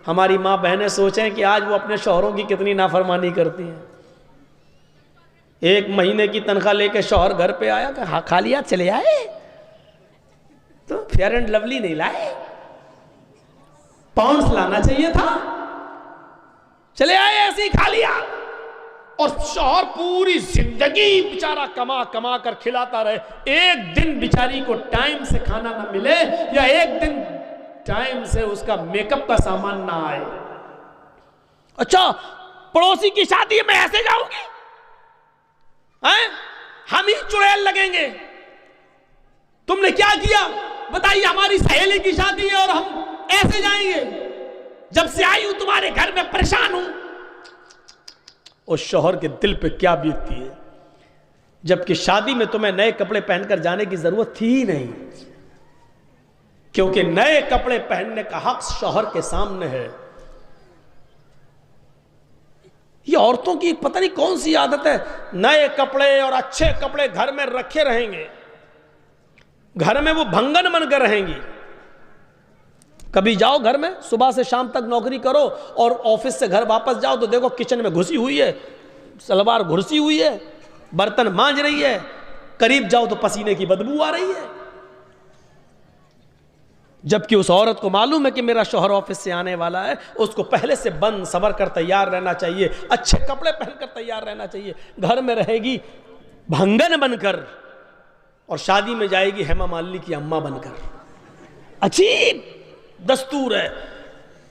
ہماری ماں بہنیں سوچیں کہ آج وہ اپنے شوہروں کی کتنی نافرمانی کرتی ہیں. 1 مہینے کی تنخواہ لے کے شوہر گھر پہ آیا کہ ہاں کھا لیا, چلے آئے تو فیئر اینڈ لولی نہیں لائے, پاؤنڈز لانا چاہیے تھا, چلے آئے ایسے ہی کھا لیا. اور شوہر پوری زندگی بیچارہ کما کما کر کھلاتا رہے, ایک دن بیچاری کو ٹائم سے کھانا نہ ملے یا ایک دن ٹائم سے اس کا میک اپ کا سامان نہ آئے. اچھا پڑوسی کی شادی ہے میں ایسے جاؤں گی, ہم ہی چڑیل لگیں گے, تم نے کیا کیا بتائیے, ہماری سہیلی کی شادی ہے اور ہم ایسے جائیں گے, جب سے آئی ہوں تمہارے گھر میں پریشان ہوں. اس شوہر کے دل پہ کیا بیتتی ہے, جبکہ شادی میں تمہیں نئے کپڑے پہن کر جانے کی ضرورت تھی ہی نہیں, کیونکہ نئے کپڑے پہننے کا حق شوہر کے سامنے ہے. یہ عورتوں کی پتہ نہیں کون سی عادت ہے, نئے کپڑے اور اچھے کپڑے گھر میں رکھے رہیں گے, گھر میں وہ بھنگن بن کر رہیں گی. کبھی جاؤ گھر میں, صبح سے شام تک نوکری کرو اور آفس سے گھر واپس جاؤ تو دیکھو کچن میں گھسی ہوئی ہے, سلوار گھسی ہوئی ہے, برتن مانج رہی ہے, قریب جاؤ تو پسینے کی بدبو آ رہی ہے. جبکہ اس عورت کو معلوم ہے کہ میرا شوہر آفس سے آنے والا ہے, اس کو پہلے سے بند سنور کر تیار رہنا چاہیے, اچھے کپڑے پہن کر تیار رہنا چاہیے. گھر میں رہے گی بھنگن بن کر اور شادی میں جائے گی ہیما مالنی کی اماں بن کر. عجیب دستور ہے.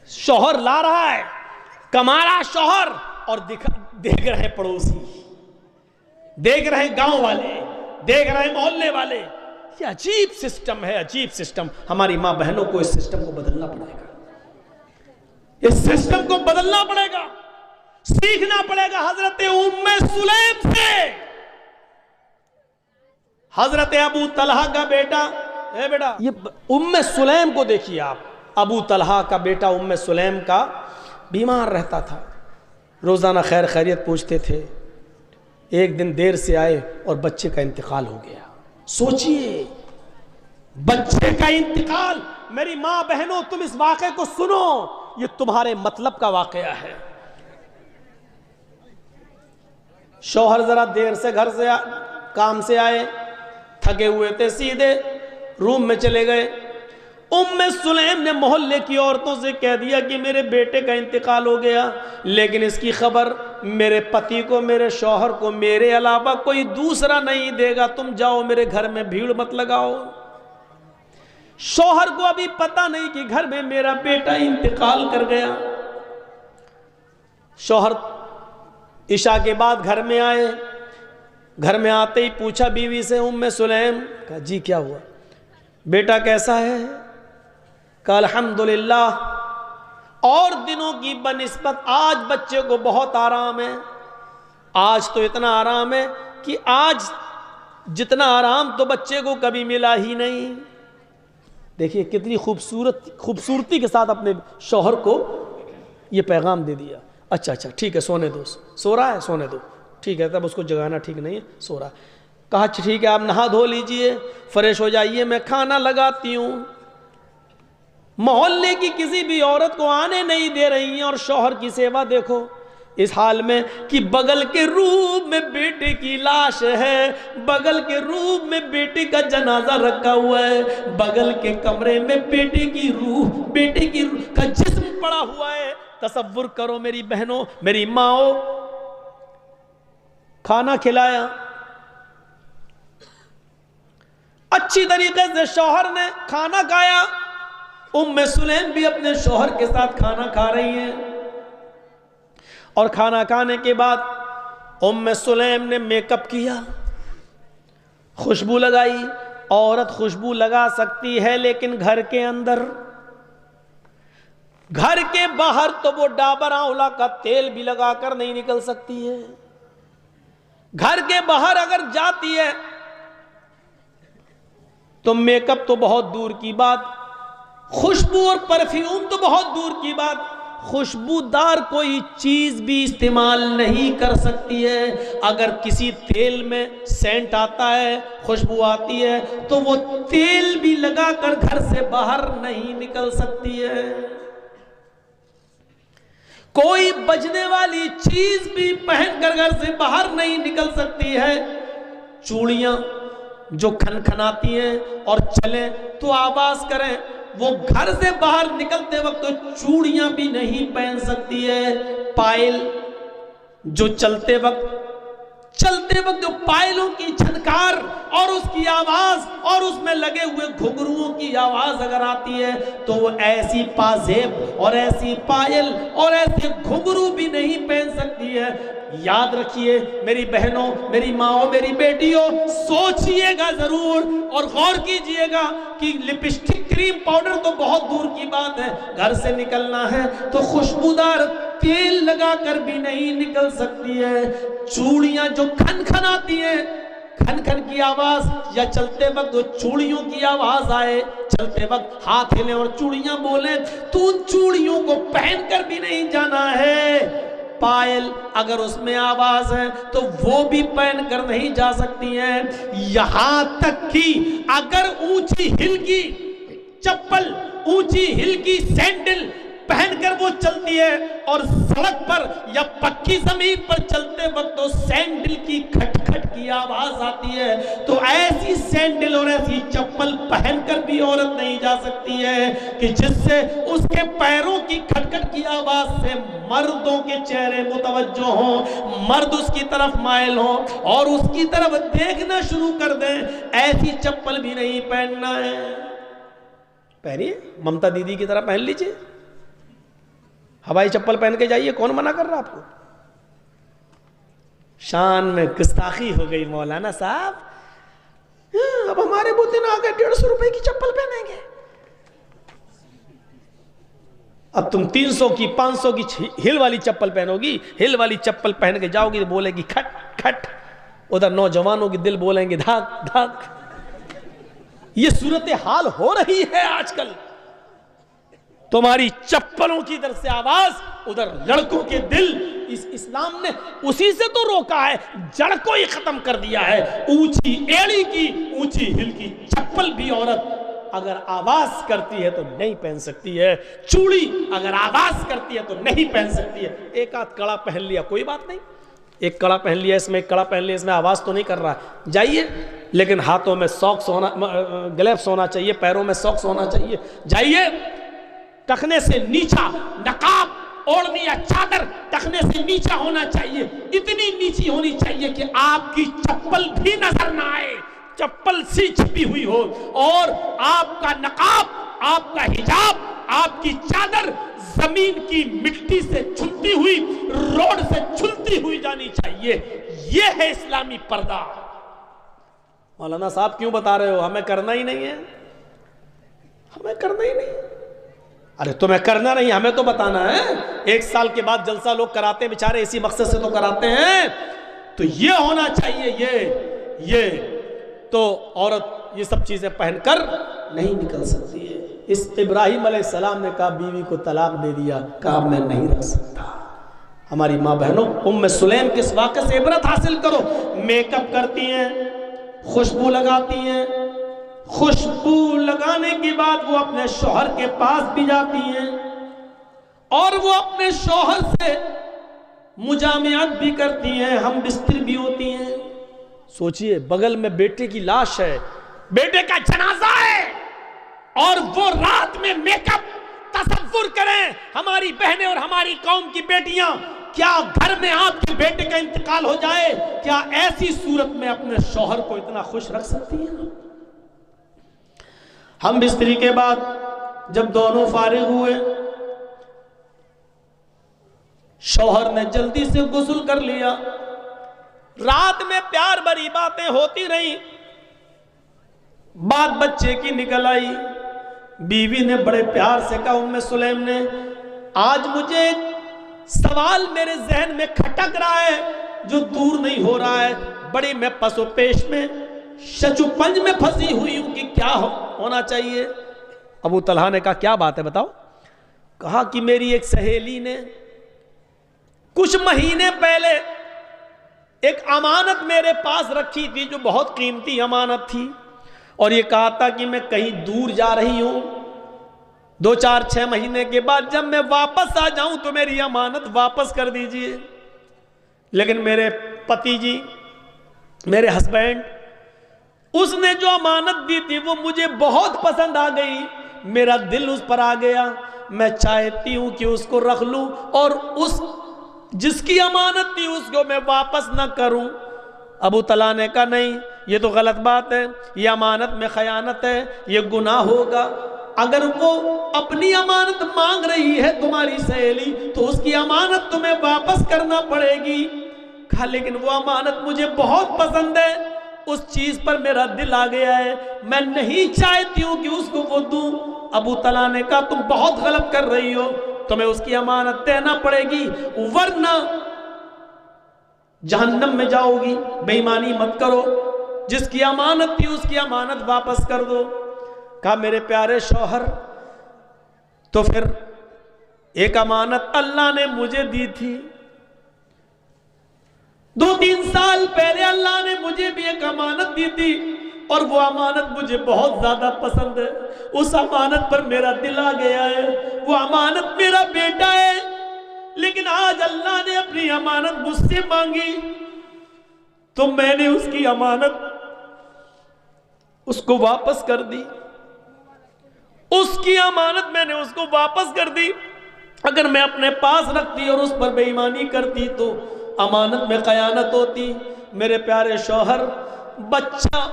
شوہر لا رہا ہے, کما رہا شوہر, اور دیکھ رہے پڑوسی, دیکھ رہے گاؤں والے, دیکھ رہے محلے والے. یہ عجیب سسٹم ہے, عجیب سسٹم. ہماری ماں بہنوں کو اس سسٹم کو بدلنا پڑے گا, اس سسٹم کو بدلنا پڑے گا, سیکھنا پڑے گا حضرت ام سلیم سے. حضرت ابو طلحہ کا بیٹا, اے بیٹا یہ ام سلیم کو دیکھیے آپ, ابو طلحہ کا بیٹا ام سلیم کا بیمار رہتا تھا, روزانہ خیر خیریت پوچھتے تھے. ایک دن دیر سے آئے اور بچے کا انتقال ہو گیا. سوچئے بچے کا انتقال. میری ماں بہنوں تم اس واقعے کو سنو, یہ تمہارے مطلب کا واقعہ ہے. شوہر ذرا دیر سے گھر سے کام سے آئے, تھکے ہوئے تھے, سیدھے روم میں چلے گئے. ام سلیم نے محلے کی عورتوں سے کہہ دیا کہ میرے بیٹے کا انتقال ہو گیا, لیکن اس کی خبر میرے پتی کو, میرے شوہر کو, میرے علاوہ کوئی دوسرا نہیں دے گا. تم جاؤ, میرے گھر میں بھیڑ مت لگاؤ. شوہر کو ابھی پتہ نہیں کہ گھر میں میرا بیٹا انتقال کر گیا. شوہر عشاء کے بعد گھر میں آئے. گھر میں آتے ہی پوچھا بیوی سے, ام سلیم, کہا جی کیا ہوا, بیٹا کیسا ہے؟ کہا الحمدللہ, اور دنوں کی بنسبت آج بچے کو بہت آرام ہے. آج تو اتنا آرام ہے کہ آج جتنا آرام تو بچے کو کبھی ملا ہی نہیں. دیکھیے کتنی خوبصورتی کے ساتھ اپنے شوہر کو یہ پیغام دے دیا. اچھا ٹھیک ہے, سونے دو, سو رہا ہے, سونے دو, ٹھیک ہے, تب اس کو جگانا ٹھیک نہیں ہے, سو رہا ہے. کہا ٹھیک ہے, آپ نہا دھو لیجئے, فریش ہو جائیے, میں کھانا لگاتی ہوں. محلے کی کسی بھی عورت کو آنے نہیں دے رہی ہیں, اور شوہر کی سیوا دیکھو اس حال میں کہ بغل کے روم میں بیٹے کی لاش ہے, بغل کے روم میں بیٹے کا جنازہ رکھا ہوا ہے, بغل کے کمرے میں بیٹے کی روح کا جسم پڑا ہوا ہے. تصور کرو میری بہنوں, میری ماؤں, کھانا کھلایا اچھی طریقے سے, شوہر نے کھانا کھایا, ام سلیم بھی اپنے شوہر کے ساتھ کھانا کھا رہی ہیں. اور کھانا کھانے کے بعد ام سلیم نے میک اپ کیا, خوشبو لگائی. عورت خوشبو لگا سکتی ہے لیکن گھر کے اندر, گھر کے باہر تو وہ ڈابر آنولا کا تیل بھی لگا کر نہیں نکل سکتی ہے. گھر کے باہر اگر جاتی ہے تو میک اپ تو بہت دور کی بات, خوشبو اور پرفیوم تو بہت دور کی بات, خوشبودار کوئی چیز بھی استعمال نہیں کر سکتی ہے. اگر کسی تیل میں سینٹ آتا ہے, خوشبو آتی ہے, تو وہ تیل بھی لگا کر گھر سے باہر نہیں نکل سکتی ہے. کوئی بجنے والی چیز بھی پہن کر گھر سے باہر نہیں نکل سکتی ہے. چوڑیاں جو کھنکھناتی ہیں اور چلیں تو آواز کریں، وہ گھر سے باہر نکلتے وقت تو چوڑیاں بھی نہیں پہن سکتی ہے. پائل جو چلتے وقت جو پائلوں کی چھنکار اور اس کی آواز اور اس میں لگے ہوئے گھنگروؤں کی آواز اگر آتی ہے تو وہ ایسی پازیب اور ایسی پائل اور ایسے گھنگرو بھی نہیں پہن سکتی ہے. یاد رکھیے میری بہنوں، میری ماؤں، میری بیٹیوں، سوچئے گا ضرور اور غور کیجئے گا کہ لپسٹک، کریم، پاؤڈر تو بہت دور کی بات ہے، گھر سے نکلنا ہے تو خوشبودار تیل لگا کر بھی نہیں نکل سکتی ہے. چوڑیاں جو کھنکھناتی ہیں، کھن کھن کی آواز، یا چلتے وقت وہ چوڑیوں کی آواز آئے، چلتے وقت ہاتھ ہلیں اور چوڑیاں بولیں، تو ان چوڑیوں کو پہن کر بھی نہیں جانا ہے. پائل اگر اس میں آواز ہے تو وہ بھی پہن کر نہیں جا سکتی ہیں. یہاں تک کہ اگر اونچی ہل کی چپل، اونچی ہل کی سینڈل پہن کر وہ چلتی ہے اور سڑک پر یا پکی زمین پر چلتے وقت تو سینڈل کی کھٹ کھٹ کی آواز آتی ہے، تو ایسی سینڈل اور ایسی چپل پہن کر بھی عورت نہیں جا سکتی ہے کہ جس سے اس کے پیروں کی کھٹ کھٹ کی آواز سے مردوں کے چہرے متوجہ ہوں، مرد اس کی طرف مائل ہوں اور اس کی طرف دیکھنا شروع کر دیں. ایسی چپل بھی نہیں پہننا ہے. پہنیے، ممتا دیدی کی طرح پہن لیجئے، ہوائی چپل پہن کے جائیے، کون منع کر رہا آپ کو؟ شان میں گستاخی ہو گئی مولانا صاحب. اب ہمارے بوتے نہ آگے 150 روپے کی چپل پہنیں گے. اب تم 300 کی 500 کی ہل والی چپل پہنو گی، ہل والی چپل پہن کے جاؤ گی تو بولے گی کھٹ کھٹ، ادھر نوجوانوں کی دل بولیں گے دھاک دھاک. یہ صورتحال ہو رہی ہے آج کل. تمہاری چپلوں کی ادھر سے آواز، ادھر لڑکوں کے دل. اسلام نے اسی سے تو روکا ہے، جڑ کو ہی ختم کر دیا ہے. اونچی ایڑی کی، اونچی ہل کی چپل بھی عورت اگر آواز کرتی ہے تو نہیں پہن سکتی ہے. چوڑی اگر آواز کرتی ہے تو نہیں پہن سکتی ہے. ایک آدھ کڑا پہن لیا کوئی بات نہیں، ایک کڑا پہن لیا، اس میں ایک کڑا پہن لیا، اس میں آواز تو نہیں کر رہا، جائیے. لیکن ہاتھوں میں ساکس ہونا، گلیوز ہونا چاہیے، پیروں میں ساکس ہونا چاہیے. جائیے، ٹخنے سے نیچا نقاب اوڑھنی یا چادر ٹخنے سے نیچا ہونا چاہیے، اتنی نیچی ہونی چاہیے کہ آپ کی چپل بھی نظر نہ آئے، چپل سی چھپی ہوئی ہو، اور آپ کا نقاب، آپ کا حجاب، آپ کی چادر زمین کی مٹی سے چھلتی ہوئی، روڈ سے چھلتی ہوئی جانی چاہیے. یہ ہے اسلامی پردہ. مولانا صاحب کیوں بتا رہے ہو؟ ہمیں کرنا ہی نہیں ہے، ہمیں کرنا ہی نہیں. ارے تمہیں کرنا نہیں، ہمیں تو بتانا ہے. 1 سال کے بعد جلسہ لوگ کراتے ہیں بیچارے، اسی مقصد سے تو کراتے ہیں. تو یہ ہونا چاہیے. یہ تو عورت یہ سب چیزیں پہن کر نہیں نکل سکتی ہے. اس ابراہیم علیہ السلام نے کہا بیوی کو طلاق دے دیا، کہا میں نہیں رکھ سکتا. ہماری ماں بہنوں، ام سلیم کے اس واقعے سے عبرت حاصل کرو. میک اپ کرتی ہیں، خوشبو لگاتی ہیں، خوشبو لگانے کے بعد وہ اپنے شوہر کے پاس بھی جاتی ہیں اور وہ اپنے شوہر سے مجامعت بھی کرتی ہیں، ہم بستر بھی ہوتی ہیں. سوچئے بغل میں بیٹے کی لاش ہے، بیٹے کا جنازہ ہے، اور وہ رات میں میک اپ. تصور کریں ہماری بہنیں اور ہماری قوم کی بیٹیاں، کیا گھر میں آپ کے بیٹے کا انتقال ہو جائے، کیا ایسی صورت میں اپنے شوہر کو اتنا خوش رکھ سکتی ہیں؟ ہم بستری کے بعد جب دونوں فارغ ہوئے، شوہر نے جلدی سے غسل کر لیا. رات میں پیار بھری باتیں ہوتی رہیں، بات بچے کی نکل آئی. بیوی نے بڑے پیار سے کہا، ام سلیم نے، آج مجھے ایک سوال میرے ذہن میں کھٹک رہا ہے جو دور نہیں ہو رہا ہے. بڑی میں پس و پیش میں، شچ و پنج میں پھنسی ہوئی ہوں کہ کیا ہونا چاہیے. ابو طلحہ نے کہا کیا بات ہے بتاؤ. کہا کہ میری ایک سہیلی نے کچھ مہینے پہلے ایک امانت میرے پاس رکھی تھی جو بہت قیمتی امانت تھی، اور یہ کہا تھا کہ میں کہیں دور جا رہی ہوں 2 4 6 مہینے کے بعد جب میں واپس آ جاؤں تو میری امانت واپس کر دیجئے۔ لیکن میرے پتی جی، میرے ہسبینڈ، اس نے جو امانت دی تھی وہ مجھے بہت پسند آ گئی، میرا دل اس پر آ گیا، میں چاہتی ہوں کہ اس کو رکھ لوں اور اس جس کی امانت تھی اس کو میں واپس نہ کروں۔ ابو طلحہ نے کہا نہیں، یہ تو غلط بات ہے، یہ امانت میں خیانت ہے، یہ گناہ ہوگا۔ اگر وہ اپنی امانت مانگ رہی ہے تمہاری سہیلی تو اس کی امانت تمہیں واپس کرنا پڑے گی۔ کہا لیکن وہ امانت مجھے بہت پسند ہے، اس چیز پر میرا دل آ گیا ہے، میں نہیں چاہتی ہوں کہ اس کو وہ دوں۔ ابو طلحہ نے کہا تم بہت غلط کر رہی ہو، تمہیں اس کی امانت دینا پڑے گی ورنہ جہنم میں جاؤ گی، بے ایمانی مت کرو، جس کی امانت تھی اس کی امانت واپس کر دو۔ کہا میرے پیارے شوہر، تو پھر ایک امانت اللہ نے مجھے دی تھی، 2-3 سال پہلے اللہ نے مجھے بھی ایک امانت دی تھی اور وہ امانت مجھے بہت زیادہ پسند ہے، اس امانت پر میرا دل آ گیا ہے، وہ امانت میرا بیٹا ہے، لیکن آج اللہ نے اپنی امانت مجھ سے مانگی تو میں نے اس کی امانت اس کو واپس کر دی، اس کی امانت میں نے اس کو واپس کر دی۔ اگر میں اپنے پاس رکھتی اور اس پر بے ایمانی کرتی تو امانت میں خیانت ہوتی۔ میرے پیارے شوہر، بچہ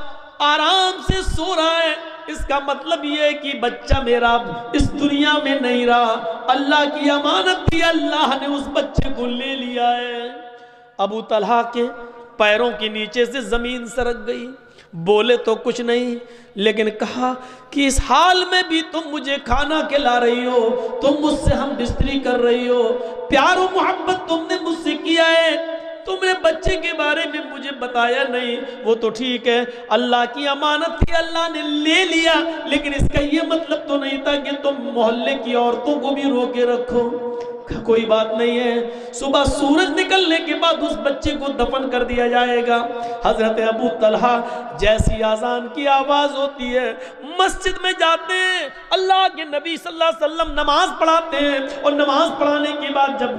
آرام سے سو رہا ہے، اس کا مطلب یہ ہے کہ بچہ میرا اس دنیا میں نہیں رہا، اللہ کی امانت تھی، اللہ نے اس بچے کو لے لیا ہے۔ ابو طلحہ کے پیروں کے نیچے سے زمین سرک گئی، بولے تو کچھ نہیں، لیکن کہا کہ اس حال میں بھی تم مجھے کھانا کھلا رہی ہو، تم مجھ سے ہم بستری کر رہی ہو، پیار و محبت تم نے مجھ سے کیا ہے، تم نے بچے کے بارے میں مجھے بتایا نہیں۔ وہ تو ٹھیک ہے، اللہ کی امانت تھی، اللہ نے لے لیا، لیکن اس کا یہ مطلب تو نہیں تھا کہ تم محلے کی عورتوں کو بھی روکے رکھو۔ کوئی بات نہیں ہے، صبح سورج نکلنے کے بعد اس بچے کو دفن کر دیا جائے گا۔ حضرت ابو طلحہ جیسی اذان کی آواز ہوتی ہے مسجد میں جاتے ہیں، اللہ کے نبی صلی اللہ علیہ وسلم نماز پڑھاتے ہیں، اور نماز پڑھانے کے بعد جب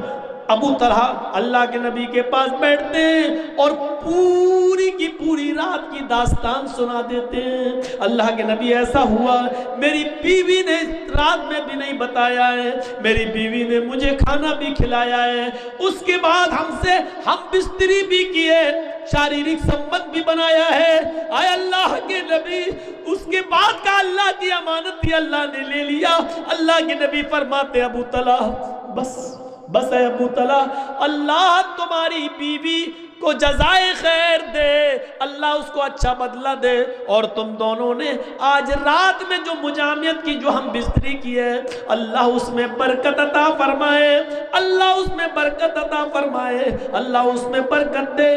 ابو طلحہ اللہ کے نبی کے پاس بیٹھتے ہیں اور پوری کی پوری رات کی داستان سنا دیتے ہیں۔ اللہ کے نبی ایسا ہوا، میری بیوی نے رات میں بھی نہیں بتایا ہے، میری بیوی نے مجھے کھانا بھی کھلایا ہے، اس کے بعد ہم بستری بھی کیے، شاریرک سمبند بھی بنایا ہے۔ اے اللہ کے نبی، اس کے بعد کا اللہ کی امانت تھی، اللہ نے لے لیا۔ اللہ کے نبی فرماتے ابو طلحہ بس اے ابو طلحہ، اللہ تمہاری بیوی کو جزائے خیر دے، اللہ اس کو اچھا بدلہ دے، اور تم دونوں نے آج رات میں جو مجامعت کی، جو ہم بستری کی ہے، اللہ اس میں برکت عطا فرمائے، اللہ اس میں برکت عطا فرمائے، اللہ اس میں برکت دے۔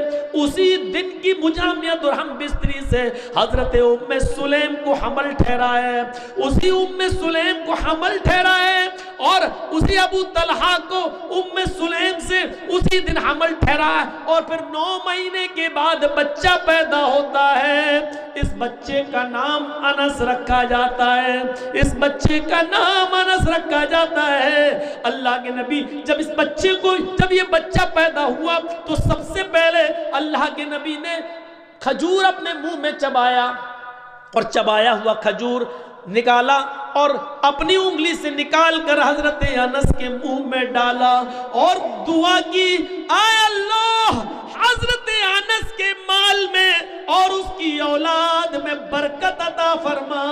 اسی دن کی مجامعت اور ہم بستری سے حضرت ام سلیم کو حمل ٹھہرا ہے، اسی ام سلیم کو حمل ٹھہرا ہے، اور اسی ابو طلحہ کو ام سلیم سے اسی دن حمل ٹھہرا ہے، اور پھر 9 مہینے کے بعد بچہ پیدا ہوتا ہے۔ اس بچے کا نام انس رکھا جاتا ہے، اس بچے کا نام انس رکھا جاتا ہے۔ اللہ کے نبی جب یہ بچہ پیدا ہوا تو سب سے پہلے اللہ کے نبی نے کھجور اپنے منہ میں چبایا، اور چبایا ہوا کھجور نکالا اور اپنی انگلی سے نکال کر حضرت انس کے منہ میں ڈالا اور دعا کی، اے اللہ حضرت انس کے مال میں اور اس کی اولاد میں برکت عطا فرما،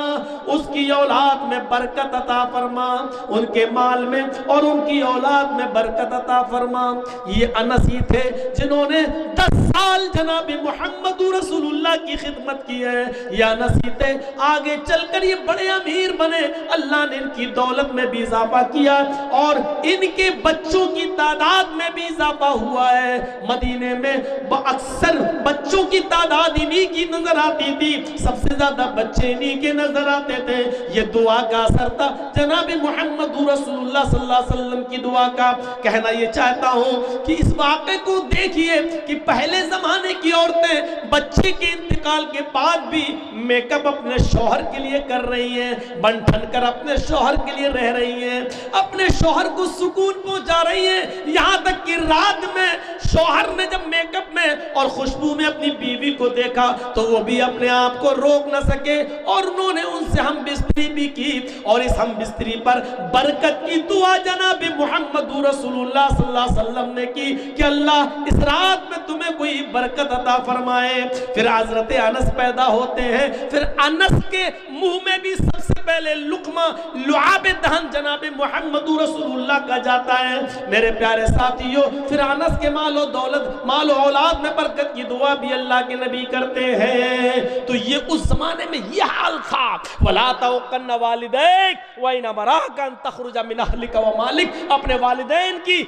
اس کی اولاد میں برکت عطا فرما، ان کے مال میں اور ان کی اولاد میں برکت عطا فرما۔ یہ انس ہی تھے جنہوں نے 10 سال جناب محمد رسول اللہ کی خدمت کی ہے، یہ انس ہی تھے آگے چل کر یہ بڑے امیر بنے، اللہ نے ان کی دولت میں بھی اضافہ کیا اور ان کے بچوں کی تعداد میں بھی اضافہ ہوا ہے۔ مدینے میں اکثر بچوں کی تعداد ہی انہی کی نظر آتی تھی، سب سے زیادہ بچے انہی کے نظر آتے تھے۔ یہ دعا کا اثر تھا جناب محمد رسول اللہ صلی اللہ علیہ وسلم کی دعا کا۔ کہنا یہ چاہتا ہوں کہ اس واقعے کو دیکھیے کہ پہلے زمانے کی عورتیں بچے کے انتقال کے بعد بھی میک اپ اپنے شوہر کے لیے کر رہی ہیں، بن ٹھن کر اپنے شوہر کے لیے رہ رہی ہیں، اپنے شوہر کو سکون پہنچا رہی ہیں، یہاں تک کہ رات میں شوہر نے جب میک اپ میں اور خوشبو میں اپنی بیوی کو دیکھا تو وہ بھی اپنے آپ کو روک نہ سکے اور انہوں نے ان سے ہم بستری بھی کی، اور اس ہم بستری پر برکت کی دعا جناب محمد رسول اللہ صلی اللہ علیہ وسلم نے کی کہ اللہ اس رات میں تمہیں کوئی برکت عطا فرمائے۔ پھر حضرت انس پیدا ہوتے ہیں، پھر انس کے منہ میں بھی سب سے پہلے لقمہ لعاب دہن جناب محمد رسول اللہ کا جاتا ہے۔ میرے پیارے ساتھیوں، پھر انس کے مال و دولت، مال و اولاد میں برکت کی دعا بھی اللہ کے نبی کرتے ہیں۔ تو یہ اس زمانے میں یہ حال تھا، وَلَا تَوْقَنَّ وَالِدَيْكَ وَإِنْ أَمَرَاكَ أَن تَخْرُجَ مِنْ أَهْلِكَ وَمَالِكَ، اپنے والدین کی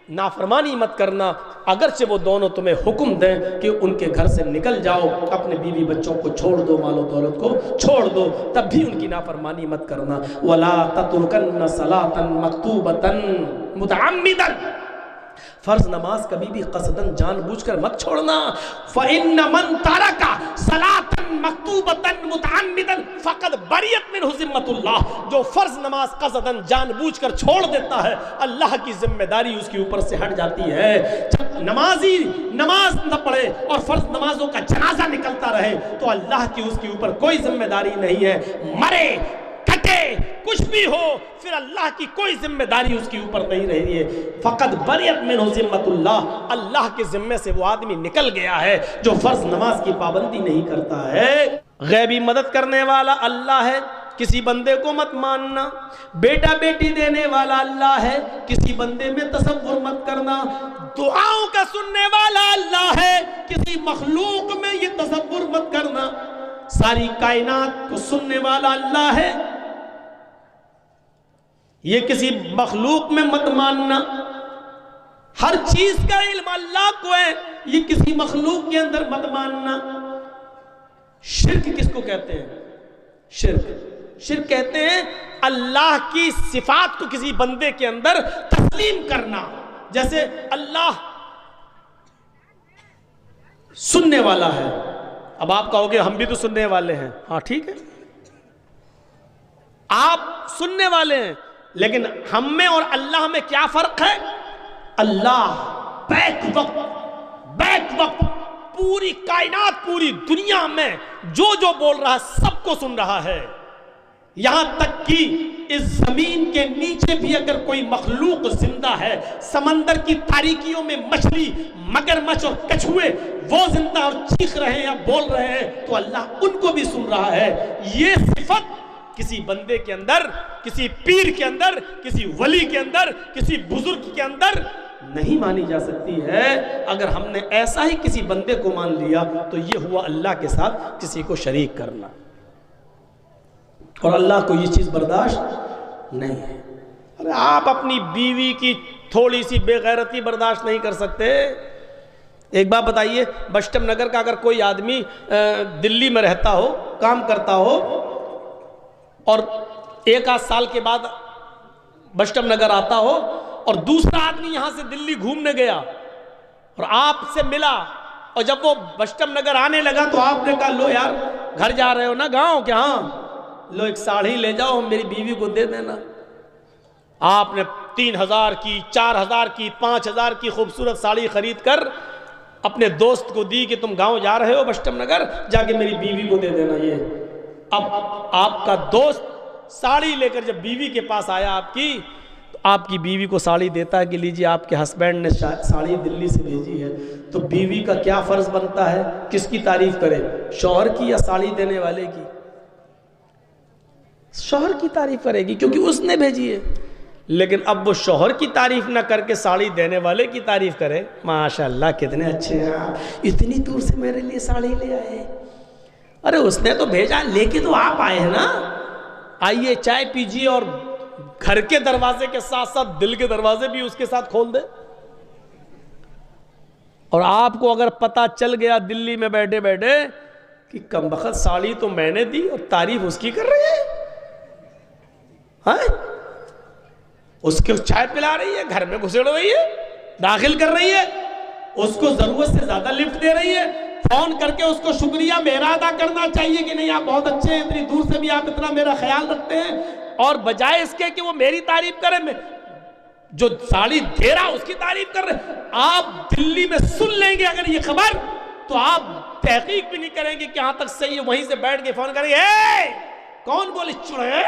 نافرمانی مت کرنا، اگرچہ وہ دونوں تمہیں حکم دیں کہ ان کے گھر سے نکل جاؤ، اپنے بیوی بچوں کو چھوڑ دو، مال و دولت کو چھوڑ دو، تب بھی ان کی نافرمانی مت کرنا۔ وَلَا تَتْرُكَنَّ صَلَاةً مَكْتُوبَةً مُتَعَمِّدًا، فرض نماز کبھی بھی قصداً جان بوجھ کر مت چھوڑنا۔ فَإِنَّ مَن تَرَكَ صَلَاةً مَكْتُوبَةً مُتَعَمِّدًا فَقَدْ بَرِئَتْ مِنْهُ ذِمَّةُ اللَّهِ، جو فرض نماز قصداً جان بوجھ کر چھوڑ دیتا ہے اللہ کی ذمہ داری اس کے اوپر سے ہٹ جاتی ہے۔ جب نمازی نماز نہ پڑھے اور فرض نمازوں کا جنازہ نکلتا رہے تو اللہ کی اس کے اوپر کوئی ذمہ داری نہیں ہے، مرے کٹے کچھ بھی ہو پھر اللہ کی کوئی ذمہ داری اس کے اوپر نہیں رہی ہے۔ فقط بریت منہ ذمۃ اللہ، اللہ کے ذمے سے وہ آدمی نکل گیا ہے جو فرض نماز کی پابندی نہیں کرتا ہے۔ غیبی مدد کرنے والا اللہ ہے، کسی بندے کو مت ماننا۔ بیٹا بیٹی دینے والا اللہ ہے، کسی بندے میں تصور مت کرنا۔ دعاؤں کا سننے والا اللہ ہے، کسی مخلوق میں یہ تصور مت کرنا۔ ساری کائنات کو سننے والا اللہ ہے، یہ کسی مخلوق میں مت ماننا۔ ہر چیز کا علم اللہ کو ہے، یہ کسی مخلوق کے اندر مت ماننا۔ شرک کس کو کہتے ہیں؟ شرک کہتے ہیں اللہ کی صفات کو کسی بندے کے اندر تسلیم کرنا۔ جیسے اللہ سننے والا ہے، اب آپ کہو گے ہم بھی تو سننے والے ہیں، ہاں ٹھیک ہے، آپ سننے والے ہیں، لیکن ہم میں اور اللہ میں کیا فرق ہے؟ اللہ بیک وقت پوری کائنات، پوری دنیا میں جو بول رہا ہے سب کو سن رہا ہے، یہاں تک کہ اس زمین کے نیچے بھی اگر کوئی مخلوق زندہ ہے، سمندر کی تاریکیوں میں مچھلی، مگرمچھ اور کچھوے وہ زندہ اور چیخ رہے ہیں یا بول رہے ہیں تو اللہ ان کو بھی سن رہا ہے۔ یہ صفت کسی بندے کے اندر، کسی پیر کے اندر، کسی ولی کے اندر، کسی بزرگ کے اندر نہیں مانی جا سکتی ہے۔ اگر ہم نے ایسا ہی کسی بندے کو مان لیا تو یہ ہوا اللہ کے ساتھ کسی کو شریک کرنا، اور اللہ کو یہ چیز برداشت نہیں ہے۔ ارے آپ اپنی بیوی کی تھوڑی سی بے غیرتی برداشت نہیں کر سکتے؟ ایک بات بتائیے، بشٹم نگر کا اگر کوئی آدمی دلی میں رہتا ہو، کام کرتا ہو، اور ایک آدھ سال کے بعد بشٹم نگر آتا ہو اور دوسرا آدمی یہاں سے دلی گھومنے گیا اور آپ سے ملا، اور جب وہ بشٹم نگر آنے لگا تو آپ نے کہا لو یار گھر جا رہے ہو نا گاؤں کے، ہاں لو ایک ساڑھی لے جاؤ میری بیوی کو دے دینا۔ آپ نے 3000 کی، 4000 کی، 5000 کی خوبصورت ساڑی خرید کر اپنے دوست کو دی کہ تم گاؤں جا رہے ہو بشٹم نگر، جا کے میری بیوی کو دے دینا۔ یہ اب آپ کا دوست ساڑی لے کر جب بیوی کے پاس آیا آپ کی، تو آپ کی بیوی کو ساڑی دیتا ہے کہ لیجیے آپ کے ہسبینڈ نے ساڑی دلی سے بھیجی ہے، تو بیوی کا کیا فرض بنتا ہے؟ کس کی تعریف کرے، شوہر کی یا ساڑی دینے والے کی؟ شوہر کی تعریف کرے گی کیونکہ اس نے بھیجی ہے۔ لیکن اب وہ شوہر کی تعریف نہ کر کے ساڑی دینے والے کی تعریف کرے، ماشاءاللہ کتنے اچھے ہیں آپ، اتنی دور سے میرے لیے ساڑی لے آئے۔ ارے اس نے تو بھیجا، لے کے تو آپ آئے ہیں نا، آئیے چائے پیجیے، اور گھر کے دروازے کے ساتھ ساتھ دل کے دروازے بھی اس کے ساتھ کھول دے۔ اور آپ کو اگر پتہ چل گیا دلی میں بیٹھے بیٹھے کہ کمبخت ساڑی تو میں نے دی اور تعریف اس کی کر رہی ہے، ہاں اس کو چائے پلا رہی ہے، گھر میں گھسڑ رہی ہے، داخل کر رہی ہے، اس کو ضرورت سے زیادہ لفٹ دے رہی ہے، فون کر کے اس کو شکریہ میرا ادا کرنا چاہیے کہ نہیں آپ بہت اچھے ہیں، اتنی دور سے بھی آپ اتنا میرا خیال رکھتے ہیں، اور بجائے اس کے کہ وہ میری تعریف کرے، میں جو ساڑی دے رہا اس کی تعریف کر رہے، آپ دلی میں سن لیں گے اگر یہ خبر تو آپ تحقیق بھی نہیں کریں گے کہ یہاں تک صحیح ہے، وہیں سے بیٹھ کے فون کریں گے اے کون بولی چڑے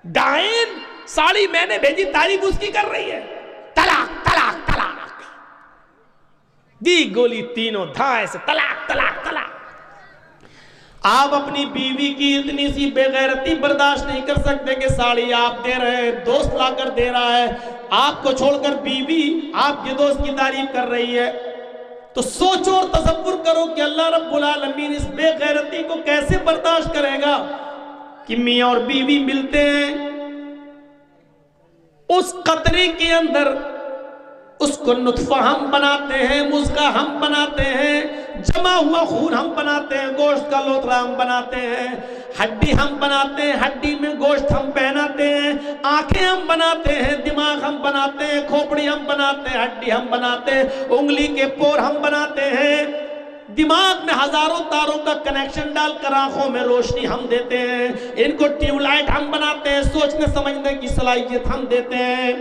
ڈائن، ساڑی میں نے بھیجی تعریف اس کی کر رہی ہے، طلاق طلاق طلاق دی گولی تینوں دھائے سے طلاق طلاق طلاق۔ آپ اپنی بیوی کی اتنی سی بے غیرتی برداشت نہیں کر سکتے کہ ساڑی آپ دے رہے ہیں، دوست لا کر دے رہا ہے، آپ کو چھوڑ کر بیوی آپ کے دوست کی تعریف کر رہی ہے، تو سوچو اور تصور کرو کہ اللہ رب العالمین اس بے غیرتی کو کیسے برداشت کرے گا کہ میاں اور بیوی ملتے ہیں، اس قطرے کے اندر اس کو نطفہ ہم بناتے ہیں، مزغہ ہم بناتے ہیں، جمع ہوا خون ہم بناتے ہیں، گوشت کا لوتھڑا ہم بناتے ہیں، ہڈی ہم بناتے ہیں، ہڈی میں گوشت ہم پہناتے ہیں، آنکھیں ہم بناتے ہیں، دماغ ہم بناتے ہیں، کھوپڑی ہم بناتے ہیں، ہڈی ہم بناتے ہیں، انگلی کے پور ہم بناتے ہیں، دماغ میں ہزاروں تاروں کا کنیکشن ڈال کر آنکھوں میں روشنی ہم دیتے ہیں، ان کو ٹیوب لائٹ ہم بناتے ہیں، سوچنے سمجھنے کی صلاحیت ہم دیتے ہیں،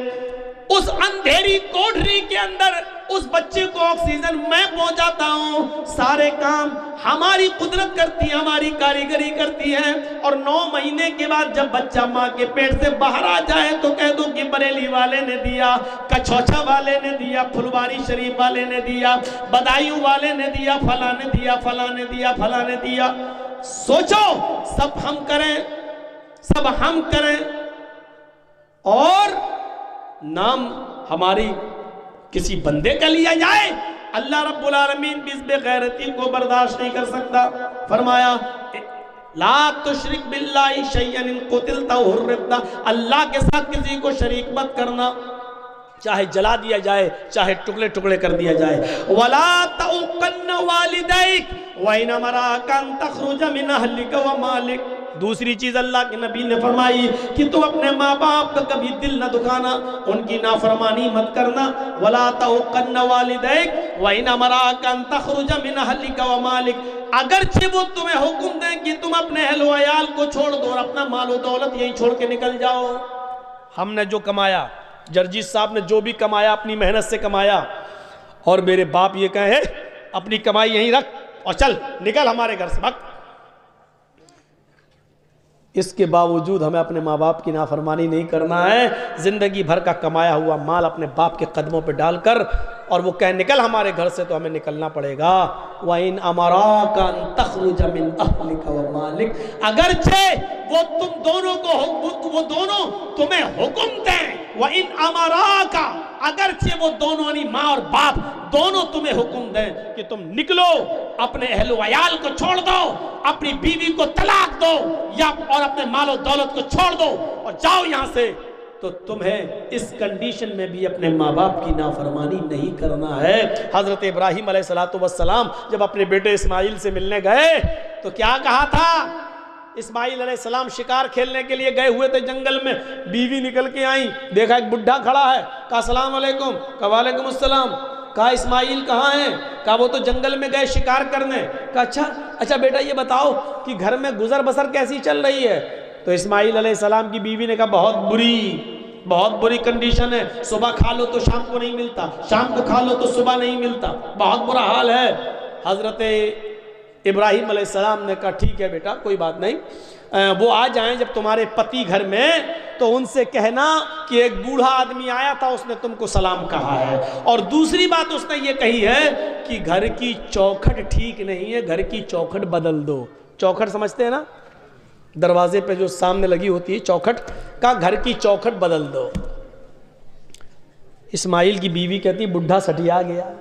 اس اندھیری کوٹری کے اندر اس بچے کو آکسیجن میں پہنچاتا ہوں، سارے کام ہماری قدرت کرتی ہے، ہماری کاریگری کرتی ہے، اور 9 مہینے کے بعد جب بچہ ماں کے پیٹ سے باہر آ جائے تو کہہ دو کہ بریلی والے نے دیا، کچھوچا والے نے دیا، پھلواری شریف والے نے دیا، بدایوں والے نے دیا، فلاں نے دیا، فلاں نے دیا، فلاں نے دیا۔ سوچو سب ہم کریں، سب ہم کریں اور نام ہماری کسی بندے کا لیا جائے، اللہ رب العالمین بھی اس بے غیرتی کو برداشت نہیں کر سکتا۔ فرمایا لا تشرک باللہ شیئا ان قتلت او حرقت، اللہ کے ساتھ کسی کو شریک مت کرنا، چاہے جلا دیا جائے، چاہے ٹکڑے ٹکڑے کر دیا جائے۔ ولا تعقن والدیک وان امراک ان تخرج من اہلک ومالک، دوسری چیز اللہ کے نبی نے فرمائی کہ تو اپنے ماں باپ کا کبھی دل نہ دکھانا، ان کی نافرمانی مت کرنا۔ ولا تعقن والدیک وان امراک ان تخرج من اہلک ومالک، اگرچہ وہ تمہیں حکم دیں کہ تم اپنے اہل و عیال کو چھوڑ دو اور اپنا مال و دولت یہیں چھوڑ کے نکل جاؤ۔ ہم نے جو کمایا، جرجیت صاحب نے جو بھی کمایا اپنی محنت سے کمایا، اور میرے باپ یہ کہے اپنی کمائی یہیں رکھ اور چل نکل ہمارے گھر سے بھگ، اس کے باوجود ہمیں اپنے ماں باپ کی نافرمانی نہیں کرنا ہے، زندگی بھر کا کمایا ہوا مال اپنے باپ کے قدموں پہ ڈال کر اور وہ کہے نکل ہمارے گھر سے، تو ہمیں نکلنا پڑے گا۔ وَإِنْ أَمَرَاكَ أَن تَخْرُجَ مِنْ أَهْلِكَ وَمَالِكَ، اگرچہ وہ تم دونوں کو وہ دونوں تمہیں حکم دیں، وَإِنْ أَمَرَاكَ، اگرچہ وہ دونوں یعنی ماں اور باپ دونوں تمہیں حکم دیں کہ تم نکلو، اپنے اہل و عیال کو چھوڑ دو، اپنی بیوی کو طلاق دو، یا اور اپنے مال و دولت کو چھوڑ دو اور جاؤ یہاں سے، تو تمہیں اس کنڈیشن میں بھی اپنے ماں باپ کی نافرمانی نہیں کرنا ہے۔ حضرت ابراہیم علیہ السلام جب اپنے بیٹے اسماعیل سے ملنے گئے تو کیا کہا تھا؟ اسماعیل علیہ السلام شکار کھیلنے کے لیے گئے ہوئے تھے جنگل میں، بیوی نکل کے آئیں، دیکھا ایک بڈھا کھڑا ہے، کہا السلام علیکم، کہا وعلیکم السلام، کہا اسماعیل کہاں ہیں؟ کہا وہ تو جنگل میں گئے شکار کرنے۔ کہا اچھا بیٹا یہ بتاؤ کہ گھر میں گزر بسر کیسی چل رہی ہے؟ تو اسماعیل علیہ السلام کی بیوی نے کہا بہت بری کنڈیشن ہے، صبح کھا لو تو شام کو نہیں ملتا، شام کو کھا لو تو صبح نہیں ملتا، بہت برا حال ہے۔ حضرت ابراہیم علیہ السلام نے کہا ٹھیک ہے بیٹا کوئی بات نہیں، وہ آ جائیں جب تمہارے پتی گھر میں تو ان سے کہنا کہ ایک بوڑھا آدمی آیا تھا، اس نے تم کو سلام کہا ہے، اور دوسری بات اس نے یہ کہی ہے کہ گھر کی چوکھٹ ٹھیک نہیں ہے، گھر کی چوکھٹ بدل دو۔ چوکھٹ سمجھتے ہیں نا، دروازے پہ جو سامنے لگی ہوتی ہے چوکھٹ، کہا گھر کی چوکھٹ بدل دو۔ اسماعیل کی بیوی کہتی بڈھا سٹیا گیا،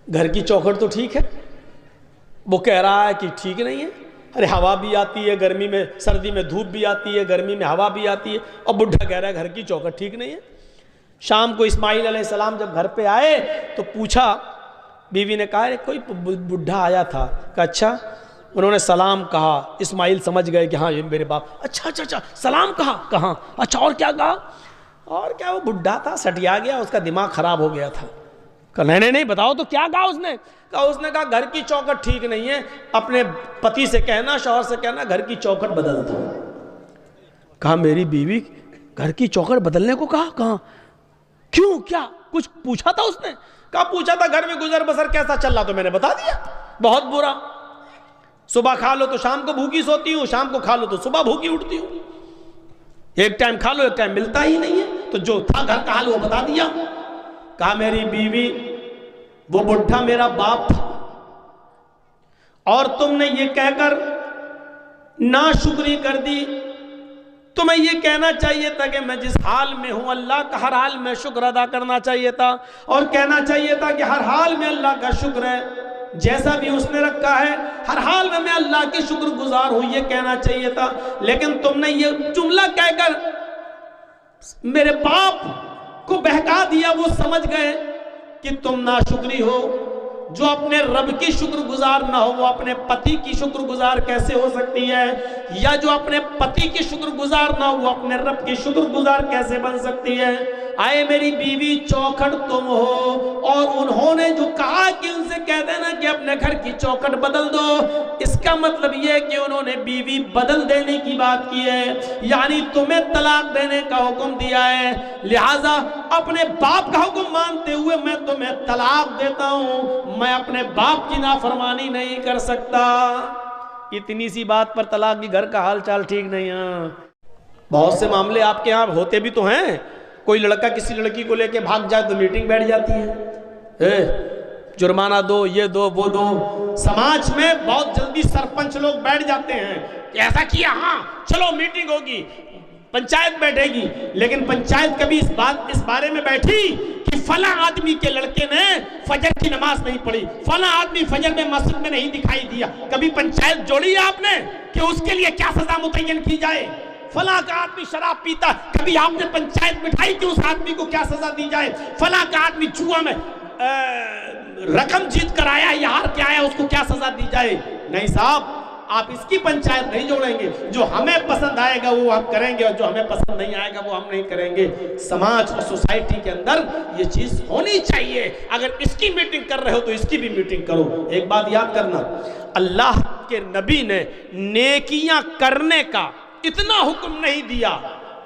گھر کی چوکھٹ تو ٹھیک ہے، وہ کہہ رہا ہے کہ ٹھیک نہیں ہے، ارے ہوا بھی آتی ہے گرمی میں، سردی میں دھوپ بھی آتی ہے، گرمی میں ہوا بھی آتی ہے، اور بڈھا کہہ رہا ہے گھر کی چوکھٹ ٹھیک نہیں ہے۔ شام کو اسماعیل علیہ السلام جب گھر پہ آئے تو پوچھا بیوی نے کہا کوئی بڈھا آیا تھا، کہا اچھا، انہوں نے سلام کہا، اسماعیل سمجھ گئے کہ ہاں یہ میرے باپ، اچھا سلام کہا، کہاں، اچھا اور کیا کہا، اور کیا، وہ بڈھا تھا، سٹیا گیا، اس کا دماغ خراب ہو گیا تھا۔ کہا نہیں بتاؤ تو کیا کہا اس نے؟ اس نے کہا گھر کی چوکھٹ ٹھیک نہیں ہے، اپنے پتی سے کہنا، شوہر سے کہنا گھر کی چوکھٹ بدل دو۔ کہا میری بیوی گھر کی چوکھٹ بدلنے کو کہا؟ کہاں، کیوں، کیا کچھ پوچھا تھا اس نے؟ کہا پوچھا تھا گھر میں گزر بسر کیسا چل رہا، تو میں نے بتا دیا بہت برا، صبح کھا لو تو شام کو بھوکی سوتی ہوں، شام کو کھا لو تو صبح بھوکی اٹھتی ہوں، ایک ٹائم کھا لو ایک ٹائم ملتا ہی نہیں ہے، تو جو تھا گھر کا حال وہ بتا دیا۔ کہا میری بیوی وہ بڈھا میرا باپ تھا، اور تم نے یہ کہہ کر ناشکری کر دی، تمہیں یہ کہنا چاہیے تھا کہ میں جس حال میں ہوں اللہ کا ہر حال میں شکر ادا کرنا چاہیے تھا، اور کہنا چاہیے تھا کہ ہر حال میں اللہ کا شکر ہے، جیسا بھی اس نے رکھا ہے ہر حال میں اللہ کی شکر گزار ہوں، یہ کہنا چاہیے تھا۔ لیکن تم نے یہ جملہ کہہ کر میرے باپ کو بہکا دیا، وہ سمجھ گئے کہ تم ناشکری ہو۔ جو اپنے رب کی شکر گزار نہ ہو وہ اپنے پتی کی شکر گزار کیسے ہو سکتی ہے؟ یا جو اپنے پتی کی شکر گزار نہ ہو وہ اپنے رب کی شکر گزار کیسے بن سکتی ہے؟ آئے میری بیوی چوکھٹ تم ہو، اور انہوں نے جو کہا کہ ان سے کہہ دینا کہ اپنے گھر کی چوکھٹ بدل دو، اس کا مطلب یہ ہے کہ انہوں نے بیوی بدل دینے کی بات کی ہے، یعنی تمہیں طلاق دینے کا حکم دیا ہے، لہٰذا اپنے باپ کا حکم مانتے ہوئے میں تمہیں طلاق دیتا ہوں، میں اپنے باپ کی نافرمانی نہیں کر سکتا۔ اتنی سی بات پر طلاق کی، گھر کا حال چال ٹھیک نہیں ہے۔ بہت سے معاملے آپ کے ہاں ہوتے بھی تو ہیں، کوئی لڑکا کسی لڑکی کو لے کے بھاگ جائے تو میٹنگ بیٹھ جاتی ہے، جرمانہ دو، یہ دو وہ دو۔ سماج میں بہت جلدی سرپنچ لوگ بیٹھ جاتے ہیں کہ ایسا کیا، ہاں چلو میٹنگ ہوگی، پنچایت بیٹھے گی، لیکن پنچایت کبھی اس بارے میں بیٹھی کہ فلاں آدمی کے لڑکے نے فجر کی نماز نہیں پڑھی، فلاں آدمی فجر میں مسجد میں نہیں دکھائی دیا، کبھی پنچایت جوڑی ہے آپ نے کہ اس کے لیے کیا سزا متعین کی جائے؟ فلاں کا آدمی شراب پیتا، کبھی آپ نے پنچایت بٹھائی کہ اس آدمی کو کیا سزا دی جائے؟ فلاں کا آدمی جوا میں رقم جیت کر آیا یا ہار کے آیا، اس کو کیا سزا دی جائے؟ نہیں صاحب، آپ اس کی پنچایت نہیں جوڑیں گے، جو ہمیں پسند آئے گا وہ ہم کریں گے، اور جو ہمیں پسند نہیں آئے گا وہ ہم نہیں کریں گے۔ سماج اور سوسائٹی کے اندر یہ چیز ہونی چاہیے، اگر اس کی میٹنگ کر رہے ہو تو اس کی بھی میٹنگ کرو۔ ایک بات یاد کرنا، اللہ کے نبی نے نیکیاں کرنے کا اتنا حکم نہیں دیا،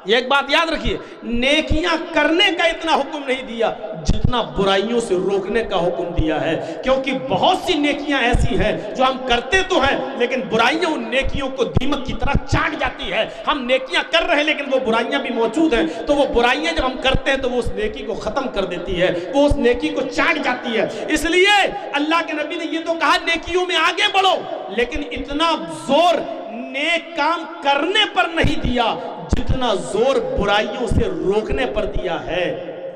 یہ ایک بات یاد رکھیے، نیکیاں کرنے کا اتنا حکم نہیں دیا جتنا برائیوں سے روکنے کا حکم دیا ہے، کیونکہ بہت سی نیکیاں ایسی ہیں جو ہم کرتے تو ہیں لیکن برائیاں ان نیکیوں کو دیمک کی طرح چاٹ جاتی ہے۔ ہم نیکیاں کر رہے ہیں لیکن وہ برائیاں بھی موجود ہیں، تو وہ برائیاں جب ہم کرتے ہیں تو وہ اس نیکی کو ختم کر دیتی ہے، وہ اس نیکی کو چاٹ جاتی ہے۔ اس لیے اللہ کے نبی نے یہ تو کہا نیکیوں میں آگے بڑھو، لیکن اتنا زور نیک کام کرنے پر نہیں دیا جتنا زور برائیوں سے روکنے پر دیا ہے۔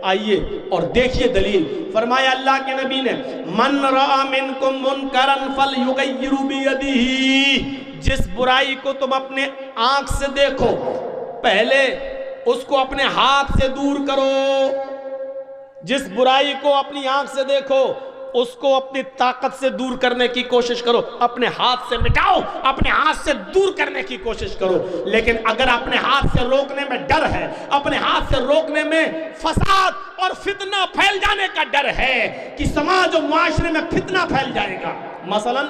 آئیے اور دیکھیے دلیل، فرمایا اللہ کے نبی نے من رأى منکم منکرا فلیغیر بیدہ، جس برائی کو تم اپنے آنکھ سے دیکھو پہلے اس کو اپنے ہاتھ سے دور کرو، جس برائی کو اپنی آنکھ سے دیکھو اس کو اپنی طاقت سے دور کرنے کی کوشش کرو، اپنے ہاتھ سے مٹاؤ، اپنے ہاتھ سے دور کرنے کی کوشش کرو۔ لیکن اگر اپنے ہاتھ سے روکنے میں ڈر ہے، اپنے ہاتھ سے روکنے میں فساد اور فتنہ پھیل جانے کا ڈر ہے کہ سماج و معاشرے میں فتنہ پھیل جائے گا، مثلا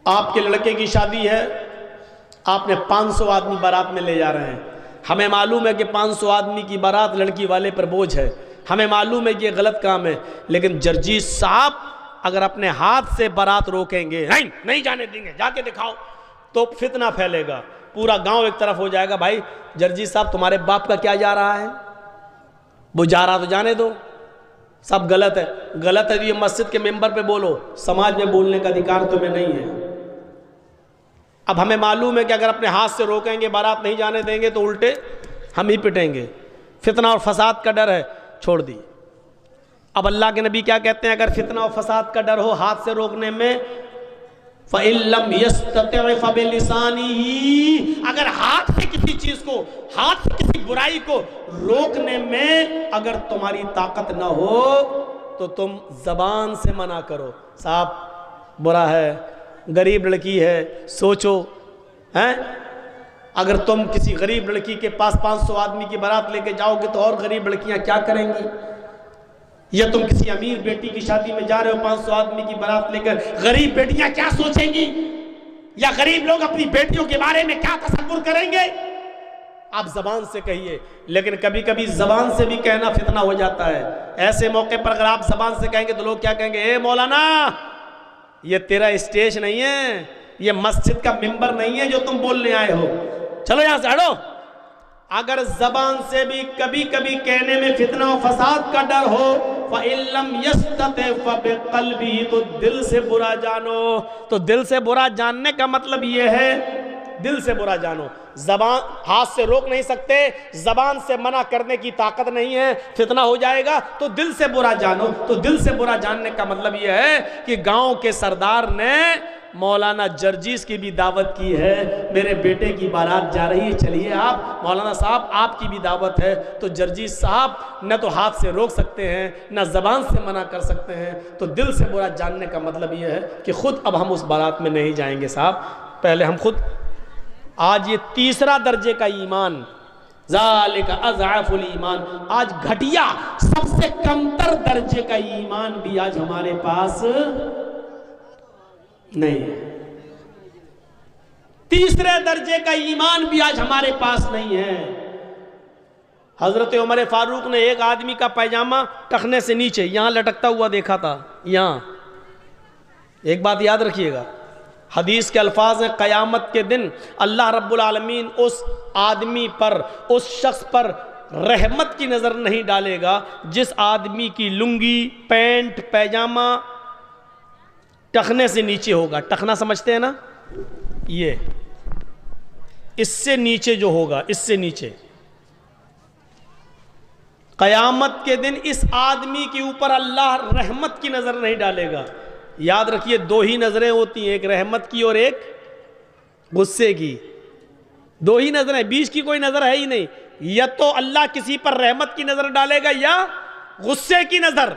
آپ کے لڑکے کی شادی ہے، آپ نے 500 آدمی بارات میں لے جا رہے ہیں، ہمیں معلوم ہے کہ 500 آدمی کی بارات لڑکی والے پر بوجھ ہے، ہمیں معلوم ہے کہ یہ غلط کام ہے، لیکن جرجیز صاحب اگر اپنے ہاتھ سے بارات روکیں گے، نہیں جانے دیں گے، جا کے دکھاؤ، تو فتنہ پھیلے گا، پورا گاؤں ایک طرف ہو جائے گا، بھائی جرجیز صاحب تمہارے باپ کا کیا جا رہا ہے؟ وہ جا رہا تو جانے دو، سب غلط ہے، غلط ہے تو یہ مسجد کے ممبر پہ بولو، سماج میں بولنے کا ادھیکار تمہیں نہیں ہے۔ اب ہمیں معلوم ہے کہ اگر اپنے ہاتھ سے روکیں گے، بارات نہیں جانے دیں گے تو الٹے ہم ہی پٹیں گے، فتنہ اور فساد کا ڈر ہے، چھوڑ دی۔ اب اللہ کے نبی کیا کہتے ہیں؟ اگر فتنہ اور فساد کا ڈر ہو ہاتھ سے روکنے میں، فَإِن لَّمْ يَسْتَطِعْ فَبِلِسَانِهِ، اگر ہاتھ سے کسی چیز کو، ہاتھ سے کسی برائی کو روکنے میں اگر تمہاری طاقت نہ ہو تو تم زبان سے منع کرو. صاحب برا ہے، غریب لڑکی ہے، سوچو ہیں. اگر تم کسی غریب لڑکی کے پاس 500 آدمی کی بارات لے کے جاؤ گے تو اور غریب لڑکیاں کیا کریں گی؟ یا تم کسی امیر بیٹی کی شادی میں جا رہے ہو 500 آدمی کی بارات لے کر، غریب بیٹیاں کیا سوچیں گی؟ یا غریب لوگ اپنی بیٹیوں کے بارے میں کیا تصور کریں گے؟ آپ زبان سے کہیے. لیکن کبھی کبھی زبان سے بھی کہنا فتنہ ہو جاتا ہے. ایسے موقع پر اگر آپ زبان سے کہیں گے تو لوگ کیا کہیں گے؟ اے مولانا، یہ تیرا اسٹیج نہیں ہے، یہ مسجد کا ممبر نہیں ہے جو تم بولنے آئے ہو، چلو یہاں سے ہٹو. اگر زبان سے بھی کبھی کبھی کہنے میں فتنہ و فساد کا ڈر ہو، فَإِن لَمْ يَسْتَطِعْ فَبِقَلْبِهِ، تو دل سے برا جانو. تو دل سے برا جاننے کا مطلب یہ ہے، دل سے برا جانو. زبان ہاتھ سے روک نہیں سکتے، زبان سے منع کرنے کی طاقت نہیں ہے، فتنہ ہو جائے گا تو دل سے برا جانو. تو دل سے برا جاننے کا مطلب یہ ہے کہ گاؤں کے سردار نے مولانا جرجیس کی بھی دعوت کی ہے، میرے بیٹے کی بارات جا رہی ہے، چلیے آپ. مولانا صاحب آپ کی بھی دعوت ہے. تو جرجیس صاحب نہ تو ہاتھ سے روک سکتے ہیں نہ زبان سے منع کر سکتے ہیں. تو دل سے برا جاننے کا مطلب یہ ہے کہ خود اب ہم اس بارات میں نہیں جائیں گے صاحب، پہلے ہم خود. آج یہ تیسرا درجے کا ایمان، ذالک اضعف الایمان. آج گھٹیا سب سے کمتر درجے کا ایمان بھی آج ہمارے پاس نہیں ہے. تیسرے درجے کا ایمان بھی آج ہمارے پاس نہیں ہے. حضرت عمر فاروق نے ایک آدمی کا پیجامہ ٹخنے سے نیچے یہاں لٹکتا ہوا دیکھا تھا. یہاں ایک بات یاد رکھیے گا، حدیث کے الفاظ ہیں، قیامت کے دن اللہ رب العالمین اس آدمی پر، اس شخص پر رحمت کی نظر نہیں ڈالے گا جس آدمی کی لنگی، پینٹ، پیجامہ ٹخنے سے نیچے ہوگا. ٹخنا سمجھتے ہیں نا، یہ اس سے نیچے جو ہوگا، اس سے نیچے. قیامت کے دن اس آدمی کے اوپر اللہ رحمت کی نظر نہیں ڈالے گا. یاد رکھیے دو ہی نظریں ہوتی ہیں، ایک رحمت کی اور ایک غصے کی. دو ہی نظریں، بیچ کی کوئی نظر ہے ہی نہیں. یا تو اللہ کسی پر رحمت کی نظر ڈالے گا یا غصے کی نظر.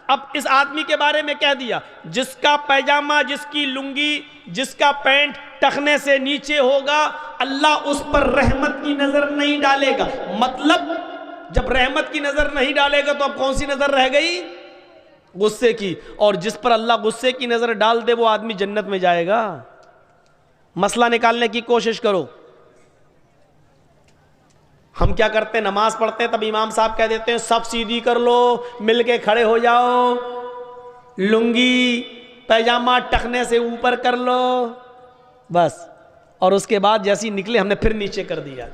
اب اس آدمی کے بارے میں کہہ دیا جس کا پیجامہ، جس کی لنگی، جس کا پینٹ ٹخنے سے نیچے ہوگا، اللہ اس پر رحمت کی نظر نہیں ڈالے گا. مطلب جب رحمت کی نظر نہیں ڈالے گا تو اب کون سی نظر رہ گئی؟ غصے کی. اور جس پر اللہ غصے کی نظر ڈال دے وہ آدمی جنت میں جائے گا. مسئلہ نکالنے کی کوشش کرو. ہم کیا کرتے ہیں؟ نماز پڑھتے ہیں تب امام صاحب کہہ دیتے ہیں سب سیدھی کر لو، مل کے کھڑے ہو جاؤ، لنگی پیجامہ ٹخنے سے اوپر کر لو، بس. اور اس کے بعد جیسی نکلے ہم نے پھر نیچے کر دیا.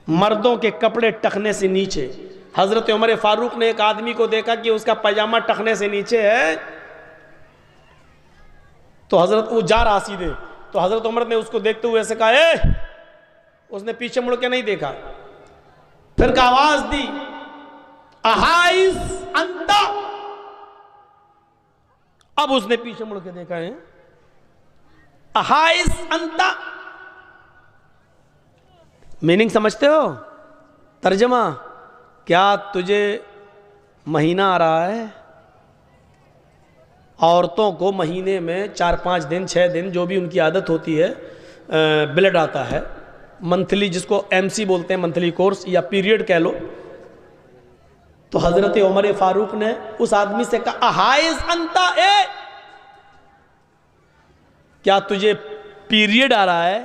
مردوں کے کپڑے ٹخنے سے نیچے. حضرت عمر فاروق نے ایک آدمی کو دیکھا کہ اس کا پیجامہ ٹخنے سے نیچے ہے، تو حضرت وہ جا رہا سیدھے، تو حضرت عمر نے اس کو دیکھتے ہوئے ایسے کہا اے. اس نے پیچھے مڑ کے نہیں دیکھا، پھر کا آواز دی احائز انتا. اب اس نے پیچھے مڑ کے دیکھا ہے احائز انتا. میننگ سمجھتے ہو؟ ترجمہ کیا تجھے مہینہ آ رہا ہے؟ عورتوں کو مہینے میں 4-5 دن 6 دن جو بھی ان کی عادت ہوتی ہے بلڈ آتا ہے، منتھلی، جس کو MC بولتے ہیں، منتھلی کورس یا پیریڈ کہہ لو. تو حضرت عمر فاروق نے اس آدمی سے کہا احائز انتا، اے کیا تجھے پیریڈ آ رہا ہے؟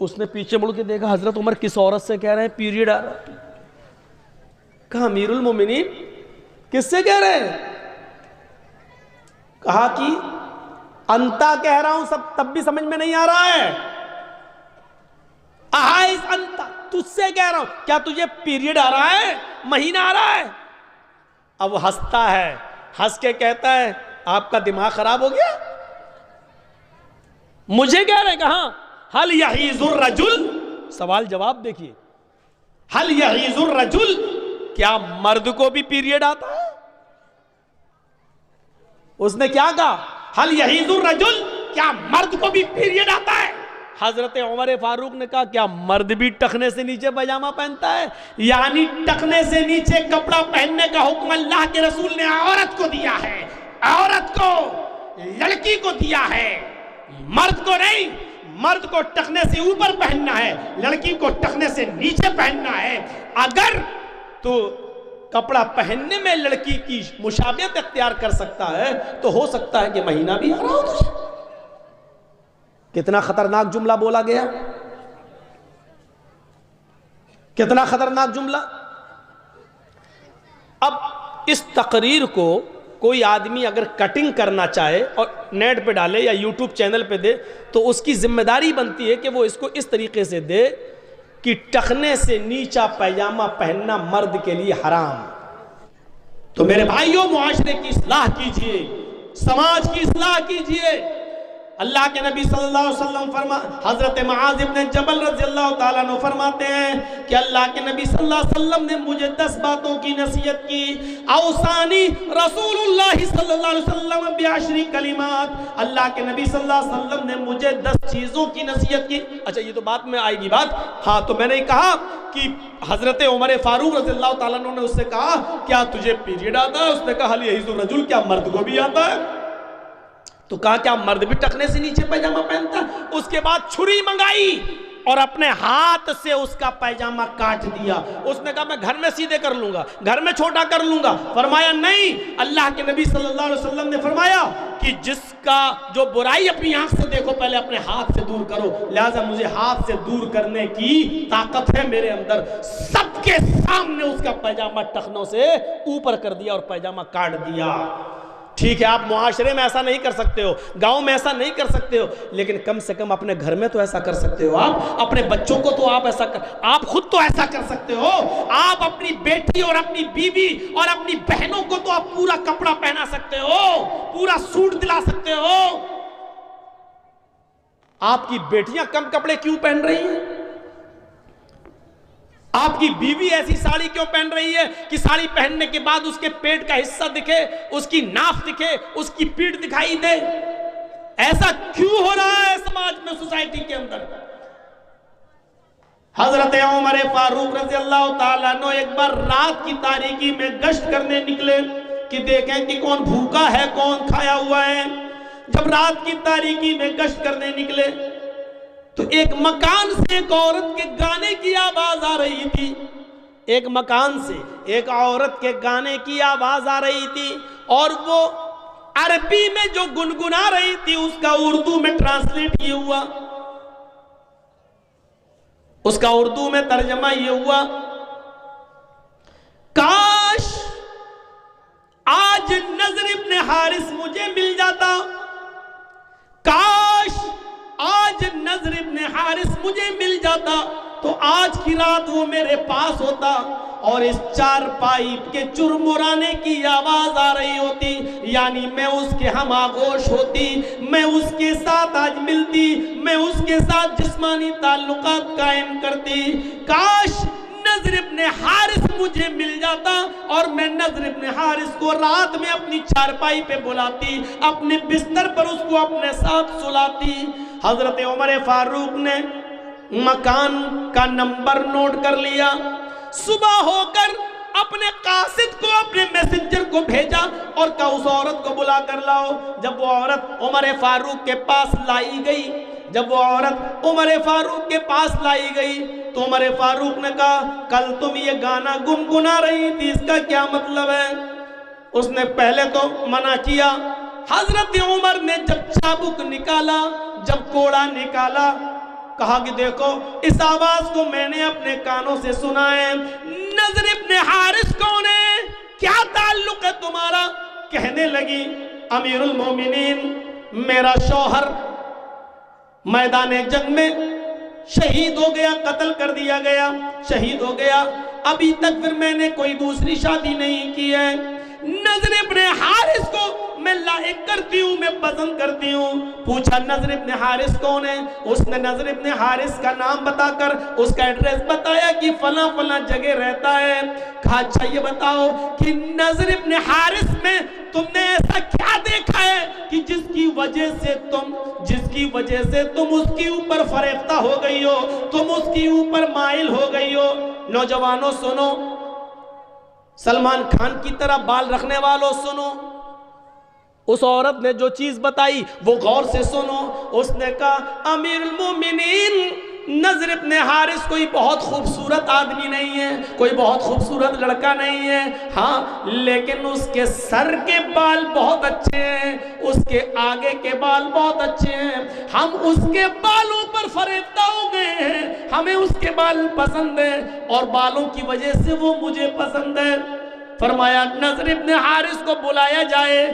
اس نے پیچھے مڑ کے دیکھا، حضرت عمر کس عورت سے کہہ رہے ہیں پیریڈ آ رہا ہے؟ کہا امیر المومنین کس سے کہہ رہے ہیں؟ کہا کہ انتا کہہ رہا ہوں، سب تب بھی سمجھ میں نہیں آ رہا ہے. احائز انتا، تجھ سے کہہ رہا ہوں، کیا تجھے پیریڈ آ رہا ہے، مہینہ آ رہا ہے؟ اب وہ ہنستا ہے، ہنس کے کہتا ہے آپ کا دماغ خراب ہو گیا، مجھے کہہ رہے ہیں. کہاں حل یحیز الرجل، سوال جواب دیکھیے، حل یحیز الرجل، کیا مرد کو بھی پیریڈ آتا ہے؟ اس نے کیا کہا؟ حل یحیز الرجل، کیا مرد کو بھی پیریڈ آتا ہے؟ حضرت عمر فاروق نے کہا کیا مرد بھی ٹخنے سے نیچے پاجامہ پہنتا ہے؟ یعنی ٹخنے سے نیچے کپڑا پہننے کا حکم اللہ کے رسول نے عورت کو دیا ہے، عورت کو، لڑکی کو دیا ہے، مرد کو نہیں۔ مرد کو ٹخنے سے اوپر پہننا ہے، لڑکی کو ٹخنے سے نیچے پہننا ہے۔ اگر تو کپڑا پہننے میں لڑکی کی مشابہت اختیار کر سکتا ہے تو ہو سکتا ہے کہ مہینہ بھی آ رہا ہو تجھے۔ کتنا خطرناک جملہ بولا گیا، کتنا خطرناک جملہ۔ اب اس تقریر کو کوئی آدمی اگر کٹنگ کرنا چاہے اور نیٹ پہ ڈالے یا یوٹیوب چینل پہ دے تو اس کی ذمہ داری بنتی ہے کہ وہ اس کو اس طریقے سے دے کہ ٹخنے سے نیچا پیجامہ پہننا مرد کے لیے حرام۔ تو میرے بھائیوں، معاشرے کی اصلاح کیجئے، سماج کی اصلاح کیجئے۔ اللہ کے نبی صلی اللہ علیہ وسلم حضرت معاذ ابن جبل رضی اللہ تعالیٰ عنہ فرماتے ہیں کہ اللہ کے نبی صلی اللہ علیہ وسلم نے مجھے 10 باتوں کی نصیحت کی۔ اوصانی رسول اللہ صلی اللہ علیہ وسلم بعشر کلمات، اللہ کے نبی صلی اللہ علیہ وسلم نے مجھے 10 چیزوں کی نصیحت کی۔ اچھا یہ تو بات میں آئے گی بات، ہاں تو میں نے کہا کہ حضرت عمر فاروق رضی اللہ تعالیٰ عنہ نے اس سے کہا کیا تجھے پیریڈ آتا ہے؟ اس نے کہا حل یحیض الرجل، کیا مرد کو بھی آتا ہے؟ تو کہا کیا مرد بھی ٹخنے سے نیچے پیجامہ پہنتا ہے؟ اس کے بعد چھری منگائی اور اپنے ہاتھ سے اس کا پیجامہ کاٹ دیا۔ اس نے کہا میں گھر میں سیدھے کر لوں گا، گھر میں چھوٹا کر لوں گا۔ فرمایا نہیں، اللہ کے نبی صلی اللہ علیہ وسلم نے فرمایا کہ جس کا جو برائی اپنی آنکھ سے دیکھو پہلے اپنے ہاتھ سے دور کرو، لہٰذا مجھے ہاتھ سے دور کرنے کی طاقت ہے میرے اندر۔ سب کے سامنے اس کا پیجامہ ٹخنوں سے اوپر کر دیا اور پیجامہ کاٹ دیا۔ ٹھیک ہے آپ معاشرے میں ایسا نہیں کر سکتے ہو، گاؤں میں ایسا نہیں کر سکتے ہو، لیکن کم سے کم اپنے گھر میں تو ایسا کر سکتے ہو۔ آپ اپنے بچوں کو تو آپ خود تو ایسا کر سکتے ہو۔ آپ اپنی بیٹی اور اپنی بیوی اور اپنی بہنوں کو تو آپ پورا کپڑا پہنا سکتے ہو، پورا سوٹ دلا سکتے ہو۔ آپ کی بیٹیاں کم کپڑے کیوں پہن رہی ہیں؟ آپ کی بیوی ایسی ساڑی کیوں پہن رہی ہے کہ ساڑی پہننے کے بعد اس کے پیٹ کا حصہ دکھے، اس کی ناف دکھے، اس کی پیٹھ دکھائی دے؟ ایسا کیوں ہو رہا ہے سماج میں، سوسائٹی کے اندر؟ حضرت عمر فاروق رضی اللہ تعالیٰ عنہ ایک بار رات کی تاریکی میں گشت کرنے نکلے کہ دیکھیں کہ کون بھوکا ہے، کون کھایا ہوا ہے۔ جب رات کی تاریکی میں گشت کرنے نکلے تو ایک مکان سے ایک عورت کے گانے کی آواز آ رہی تھی۔ ایک مکان سے ایک عورت کے گانے کی آواز آ رہی تھی اور وہ عربی میں جو گنگنا رہی تھی اس کا اردو میں ٹرانسلیٹ یہ ہوا، اس کا اردو میں ترجمہ یہ ہوا، کاش آج نضر ابن حارث مجھے مل جاتا، کاش آج نضر ابن حارث مجھے مل جاتا تو آج کی رات وہ میرے پاس ہوتا اور اس چارپائی کے چرمرانے کی آواز آ رہی ہوتی، یعنی میں اس کے ہم آغوش ہوتی، میں اس کے ساتھ آج ملتی، میں اس کے ساتھ جسمانی تعلقات قائم کرتی۔ کاش نضر ابن حارث مجھے مل جاتا اور میں نضر ابن حارث کو رات میں اپنی چارپائی پہ بلاتی، اپنے بستر پر اس کو اپنے ساتھ سلاتی۔ حضرت عمر فاروق نے مکان کا نمبر نوٹ کر لیا، صبح ہو کر اپنے قاصد کو، اپنے میسنجر کو بھیجا اور کہا اس عورت کو بلا کر لاؤ۔ جب وہ عورت عمر فاروق کے پاس لائی گئی، جب وہ عورت عمر فاروق کے پاس لائی گئی تو عمر فاروق نے کہا کل تم یہ گانا گنگنا رہی تھی، اس کا کیا مطلب ہے؟ اس نے پہلے تو منع کیا۔ حضرت عمر نے جب چابک نکالا، جب کوڑا نکالا، کہا کہ دیکھو اس آواز کو میں نے اپنے کانوں سے سنا ہے، نضر ابن حارث کون ہے؟ کیا تعلق ہے تمہارا؟ کہنے لگی امیر المومنین میرا شوہر میدان جنگ میں شہید ہو گیا، قتل کر دیا گیا، شہید ہو گیا، ابھی تک پھر میں نے کوئی دوسری شادی نہیں کی ہے۔ نضر ابن حارث کو میں لائق کرتی ہوں، میں پسند کرتی ہوں۔ پوچھا نضر ابن حارث کون ہے؟ اس نے نضر ابن حارث کا نام بتا کر اس کا ایڈریس بتایا کہ فلاں فلاں جگہ رہتا ہے۔ کہا اچھا یہ بتاؤ کہ نضر ابن حارث میں تم نے ایسا کیا دیکھا ہے کہ جس کی وجہ سے تم اس کے اوپر فریفتہ ہو گئی ہو، تم اس کے اوپر مائل ہو گئی ہو؟ نوجوانوں سنو، سلمان خان کی طرح بال رکھنے والوں سنو، اس عورت نے جو چیز بتائی وہ غور سے سنو۔ اس نے کہا امیر المومنین نضر ابن حارث کوئی بہت خوبصورت آدمی نہیں ہے، کوئی بہت خوبصورت لڑکا نہیں ہے، ہاں لیکن اس کے سر کے بال بہت اچھے ہیں، اس کے آگے کے بال بہت اچھے ہیں، ہم اس کے بالوں پر فریفتہ ہو گئے ہیں، ہمیں اس کے بال پسند ہیں اور بالوں کی وجہ سے وہ مجھے پسند ہے۔ فرمایا نضر ابن حارث کو بلایا جائے۔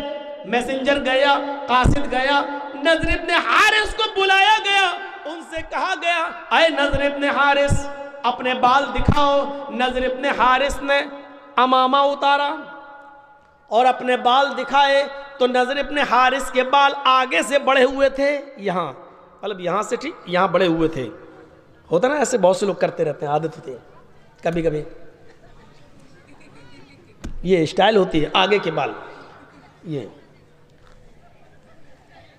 میسنجر گیا، قاصد گیا، نضر ابن حارث کو بلایا گیا، ان سے کہا گیا اے نضر ابن حارث اپنے بال دکھاؤ۔ نضر ابن حارث نے امامہ اتارا اور اپنے بال دکھائے تو نضر ابن حارث کے بال آگے سے بڑھے ہوئے تھے، یہاں مطلب یہاں سے ٹھیک یہاں بڑھے ہوئے تھے، ہوتا نا ایسے بہت سے لوگ کرتے رہتے ہیں، عادت ہوتی ہے کبھی کبھی، یہ اسٹائل ہوتی ہے آگے کے بال یہ۔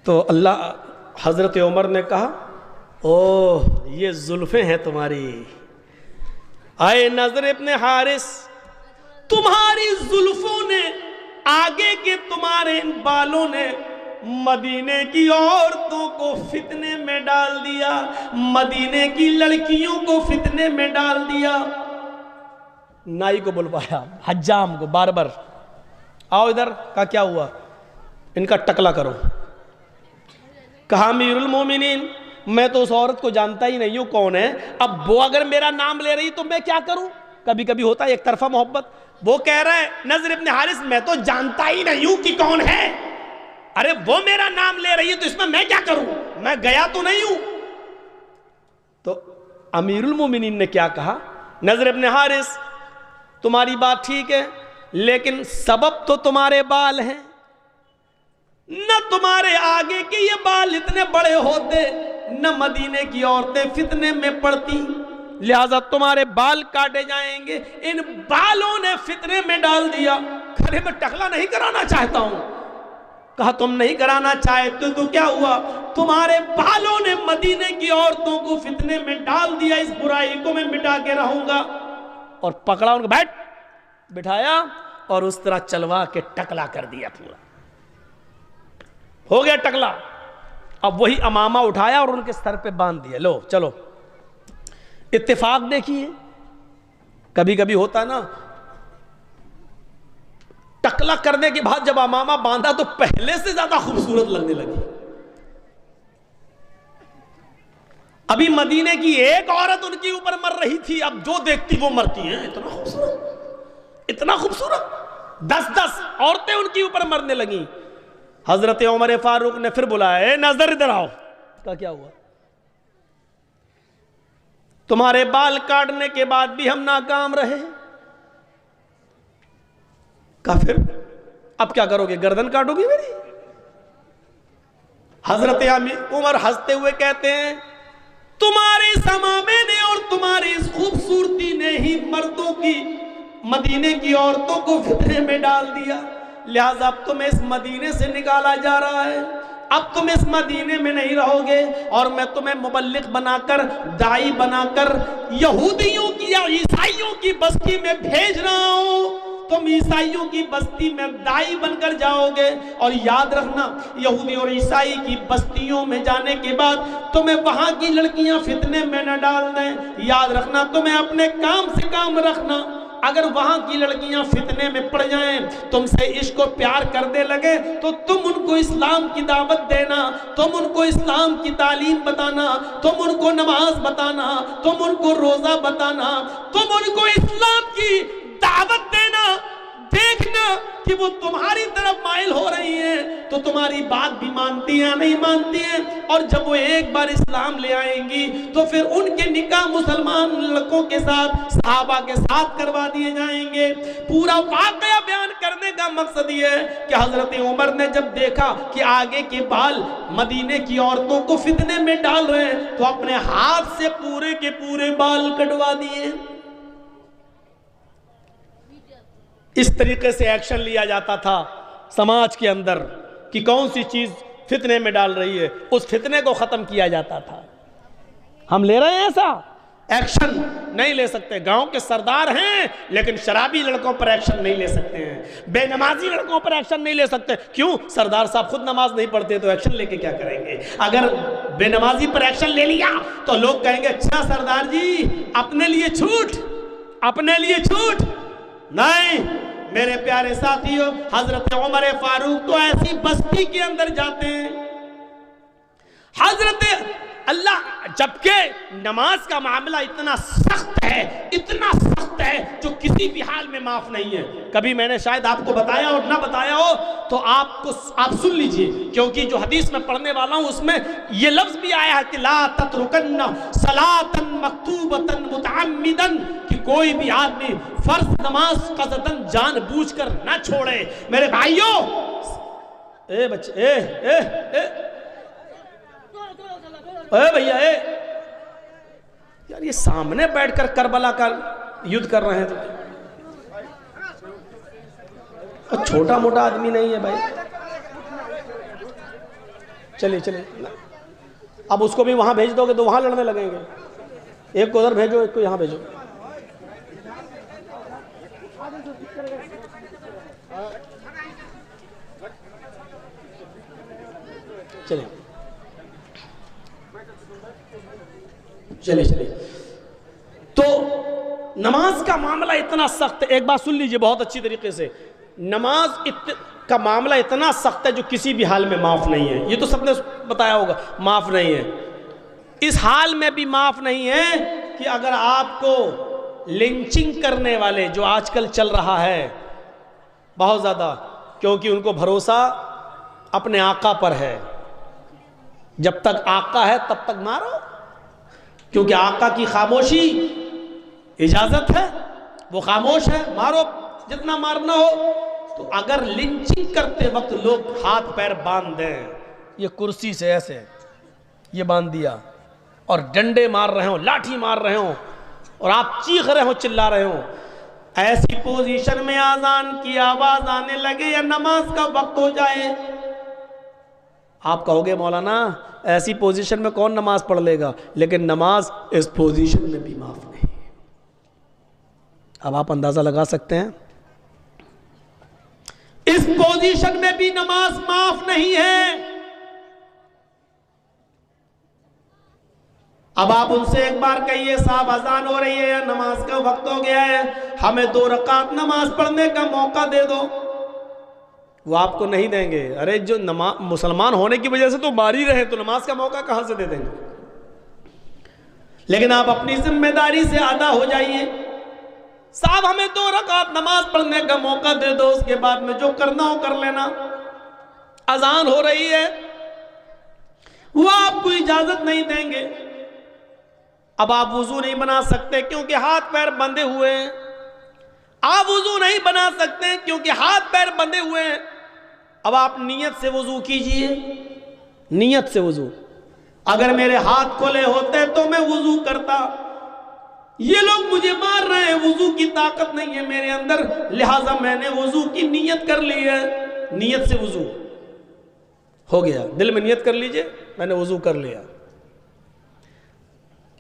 تو اللہ حضرت عمر نے کہا اوہ یہ زلفیں ہیں تمہاری، اے نضر ابن حارث تمہاری زلفوں نے، آگے کے تمہارے ان بالوں نے مدینے کی عورتوں کو فتنے میں ڈال دیا، مدینے کی لڑکیوں کو فتنے میں ڈال دیا۔ نائی کو بلوایا، حجام کو، باربر، آؤ ادھر، کہا کیا ہوا؟ ان کا ٹکلا کرو۔ کہا امیر المومنین میں تو اس عورت کو جانتا ہی نہیں ہوں کون ہے، اب وہ اگر میرا نام لے رہی تو میں کیا کروں؟ کبھی کبھی ہوتا ہے ایک طرفہ محبت، وہ کہہ رہا ہے نضر ابن حارث میں تو جانتا ہی نہیں ہوں کہ کون ہے، ارے وہ میرا نام لے رہی ہے تو اس میں کیا کروں، میں گیا تو نہیں ہوں۔ تو امیر المومنین نے کیا کہا؟ نضر ابن حارث تمہاری بات ٹھیک ہے لیکن سبب تو تمہارے بال ہیں، نہ تمہارے آگے کے یہ بال اتنے بڑے ہوتے نہ مدینے کی عورتیں فتنے میں پڑتی، لہذا تمہارے بال کاٹے جائیں گے، ان بالوں نے فتنے میں ڈال دیا۔ کھڑے میں ٹکلا نہیں کرانا چاہتا ہوں۔ کہا تم نہیں کرانا چاہتے تو کیا ہوا؟ تمہارے بالوں نے مدینے کی عورتوں کو فتنے میں ڈال دیا، اس برائی کو میں مٹا کے رہوں گا۔ اور پکڑا ان کو، بیٹھ، بٹھایا اور اس طرح چلوا کے ٹکلا کر دیا، پورا ہو گیا ٹکلا۔ اب وہی امامہ اٹھایا اور ان کے سر پہ باندھ دیا، لو چلو۔ اتفاق دیکھیے، کبھی کبھی ہوتا نا، ٹکلا کرنے کے بعد جب امامہ باندھا تو پہلے سے زیادہ خوبصورت لگنے لگی۔ ابھی مدینے کی ایک عورت ان کے اوپر مر رہی تھی، اب جو دیکھتی وہ مرتی ہیں، اتنا خوبصورت، اتنا خوبصورت، 10 عورتیں ان کے اوپر مرنے لگیں۔ حضرت عمر فاروق نے پھر بلایا، اے نظر ادھر آؤ۔ کہا کیا ہوا؟ تمہارے بال کاٹنے کے بعد بھی ہم ناکام رہے۔ کہا پھر اب کیا کرو گے؟ گردن کاٹو گی میری؟ حضرت عمر ہنستے ہوئے کہتے ہیں تمہارے اس امامے نے اور تمہاری اس خوبصورتی نے ہی مردوں کی، مدینے کی عورتوں کو فتنے میں ڈال دیا، لہذا اب تمہیں اس مدینے سے نکالا جا رہا ہے، اب تم اس مدینے میں نہیں رہو گے اور میں تمہیں مبلغ بنا کر، داعی بنا کر یہودیوں کی یا عیسائیوں کی بستی میں بھیج رہا ہوں۔ تم عیسائیوں کی بستی میں داعی بن کر جاؤ گے، اور یاد رکھنا یہودی اور عیسائی کی بستیوں میں جانے کے بعد تمہیں وہاں کی لڑکیاں فتنے میں نہ ڈال دیں۔ یاد رکھنا تمہیں اپنے کام سے کام رکھنا، اگر وہاں کی لڑکیاں فتنے میں پڑ جائیں، تم سے عشق و پیار کرنے لگے تو تم ان کو اسلام کی دعوت دینا، تم ان کو اسلام کی تعلیم بتانا، تم ان کو نماز بتانا، تم ان کو روزہ بتانا، تم ان کو اسلام کی دعوت دینا۔ دیکھنا کہ وہ تمہاری طرف مائل ہو رہی ہیں تو تمہاری بات بھی مانتی ہیں نہیں مانتی ہیں، اور جب وہ ایک بار اسلام لے آئیں گی تو پھر ان کے نکاح مسلمان لڑکوں کے ساتھ، صحابہ کے ساتھ کروا دیے جائیں گے۔ پورا واقعہ بیان کرنے کا مقصد یہ ہے کہ حضرت عمر نے جب دیکھا کہ آگے کے بال مدینے کی عورتوں کو فتنے میں ڈال رہے ہیں تو اپنے ہاتھ سے پورے کے پورے بال کٹوا دیے۔ اس طریقے سے ایکشن لیا جاتا تھا سماج کے اندر کہ کون سی چیز فتنے میں ڈال رہی ہے، اس فتنے کو ختم کیا جاتا تھا۔ ہم لے رہے ہیں ایسا ایکشن؟ نہیں لے سکتے۔ گاؤں کے سردار ہیں لیکن شرابی لڑکوں پر ایکشن نہیں لے سکتے ہیں، بے نمازی لڑکوں پر ایکشن نہیں لے سکتے۔ کیوں؟ سردار صاحب خود نماز نہیں پڑھتے تو ایکشن لے کے کیا کریں گے؟ اگر بے نمازی پر ایکشن لے لیا تو لوگ کہیں گے اچھا سردار جی اپنے لیے چھوٹ، اپنے لیے چھوٹ۔ نہیں میرے پیارے ساتھیوں، حضرت عمر فاروق تو ایسی بستی کے اندر جاتے ہیں، حضرت اللہ، جبکہ نماز کا معاملہ اتنا سخت ہے، اتنا سخت ہے جو کسی بھی حال میں معاف نہیں ہے۔ کبھی میں نے شاید آپ کو بتایا اور نہ بتایا ہو تو آپ سن لیجئے، کیونکہ جو حدیث میں پڑھنے والا ہوں اس میں یہ لفظ بھی آیا ہے کہ لا تترکن صلاۃ مکتوبۃ متعمدا، کہ کوئی بھی آدمی فرض نماز قصدن جان بوجھ کر نہ چھوڑے۔ میرے بھائیوں، اے بچے، اے بھیا، یار یہ سامنے بیٹھ کر کربلا کا یدھ کر رہے ہیں تو چھوٹا موٹا آدمی نہیں ہے بھائی۔ چلیے اب اس کو بھی وہاں بھیج دو گے تو وہاں لڑنے لگیں گے۔ ایک کو ادھر بھیجو، ایک کو یہاں بھیجو۔ چلیے تو نماز کا معاملہ اتنا سخت ہے۔ ایک بات سن لیجئے بہت اچھی طریقے سے، نماز کا معاملہ اتنا سخت ہے جو کسی بھی حال میں معاف نہیں ہے۔ یہ تو سب نے بتایا ہوگا، معاف نہیں ہے۔ اس حال میں بھی معاف نہیں ہے کہ اگر آپ کو لنچنگ کرنے والے جو آج کل چل رہا ہے بہت زیادہ، کیونکہ ان کو بھروسہ اپنے آقا پر ہے، جب تک آقا ہے تب تک مارو، کیونکہ آقا کی خاموشی اجازت ہے، وہ خاموش ہے، مارو جتنا مارنا ہو۔ تو اگر لنچنگ کرتے وقت لوگ ہاتھ پیر باندھ دیں، یہ کرسی سے ایسے یہ باندھ دیا اور ڈنڈے مار رہے ہوں، لاٹھی مار رہے ہوں اور آپ چیخ رہے ہوں، چلا رہے ہوں، ایسی پوزیشن میں اذان کی آواز آنے لگے یا نماز کا وقت ہو جائے، آپ کہو گے مولانا ایسی پوزیشن میں کون نماز پڑھ لے گا؟ لیکن نماز اس پوزیشن میں بھی معاف نہیں۔ اب آپ اندازہ لگا سکتے ہیں، اس پوزیشن میں بھی نماز معاف نہیں ہے۔ اب آپ ان سے ایک بار کہیے صاحب اذان ہو رہی ہے یا نماز کا وقت ہو گیا ہے، ہمیں 2 رکعت نماز پڑھنے کا موقع دے دو، وہ آپ کو نہیں دیں گے۔ ارے جو مسلمان ہونے کی وجہ سے تو مار ہی رہے تو نماز کا موقع کہاں سے دے دیں گے؟ لیکن آپ اپنی ذمہ داری سے ادا ہو جائیے، صاحب ہمیں 2 رکعت نماز پڑھنے کا موقع دے دو، اس کے بعد میں جو کرنا ہو کر لینا، اذان ہو رہی ہے، وہ آپ کو اجازت نہیں دیں گے۔ اب آپ وضو نہیں بنا سکتے کیونکہ ہاتھ پیر بندھے ہوئے ہیں، آپ وضو نہیں بنا سکتے کیونکہ ہاتھ پیر بندھے ہوئے ہیں۔ اب آپ نیت سے وضو کیجئے، نیت سے وضو۔ اگر میرے ہاتھ کھلے ہوتے تو میں وضو کرتا، یہ لوگ مجھے مار رہے ہیں، وضو کی طاقت نہیں ہے میرے اندر، لہٰذا میں نے وضو کی نیت کر لی ہے، نیت سے وضو ہو گیا۔ دل میں نیت کر لیجئے میں نے وضو کر لیا۔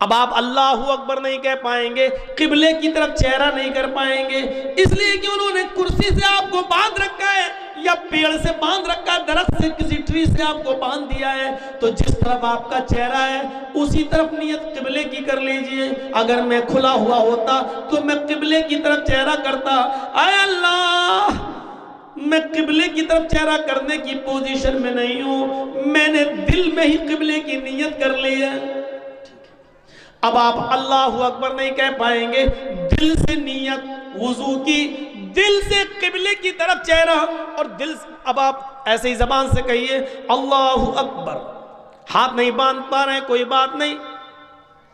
اب آپ اللہ اکبر نہیں کہہ پائیں گے، قبلے کی طرف چہرہ نہیں کر پائیں گے، اس لیے کہ انہوں نے کرسی سے آپ کو باندھ رکھا ہے یا پیڑ سے باندھ رکھا ہے، درخت سے کسی ٹری سے آپ کو باندھ دیا ہے، تو جس طرف آپ کا چہرہ ہے اسی طرف نیت قبلے کی کر لیجئے۔ اگر میں کھلا ہوا ہوتا تو میں قبلے کی طرف چہرہ کرتا، اے اللہ میں قبلے کی طرف چہرہ کرنے کی پوزیشن میں نہیں ہوں، میں نے دل میں ہی قبلے کی نیت کر لی ہے۔ اب آپ اللہ اکبر نہیں کہہ پائیں گے، دل سے نیت وضو کی، دل سے قبلے کی طرف چہرہ، اور دل سے اب آپ ایسے ہی زبان سے کہیے اللہ اکبر، ہاتھ نہیں باندھ پا رہے کوئی بات نہیں،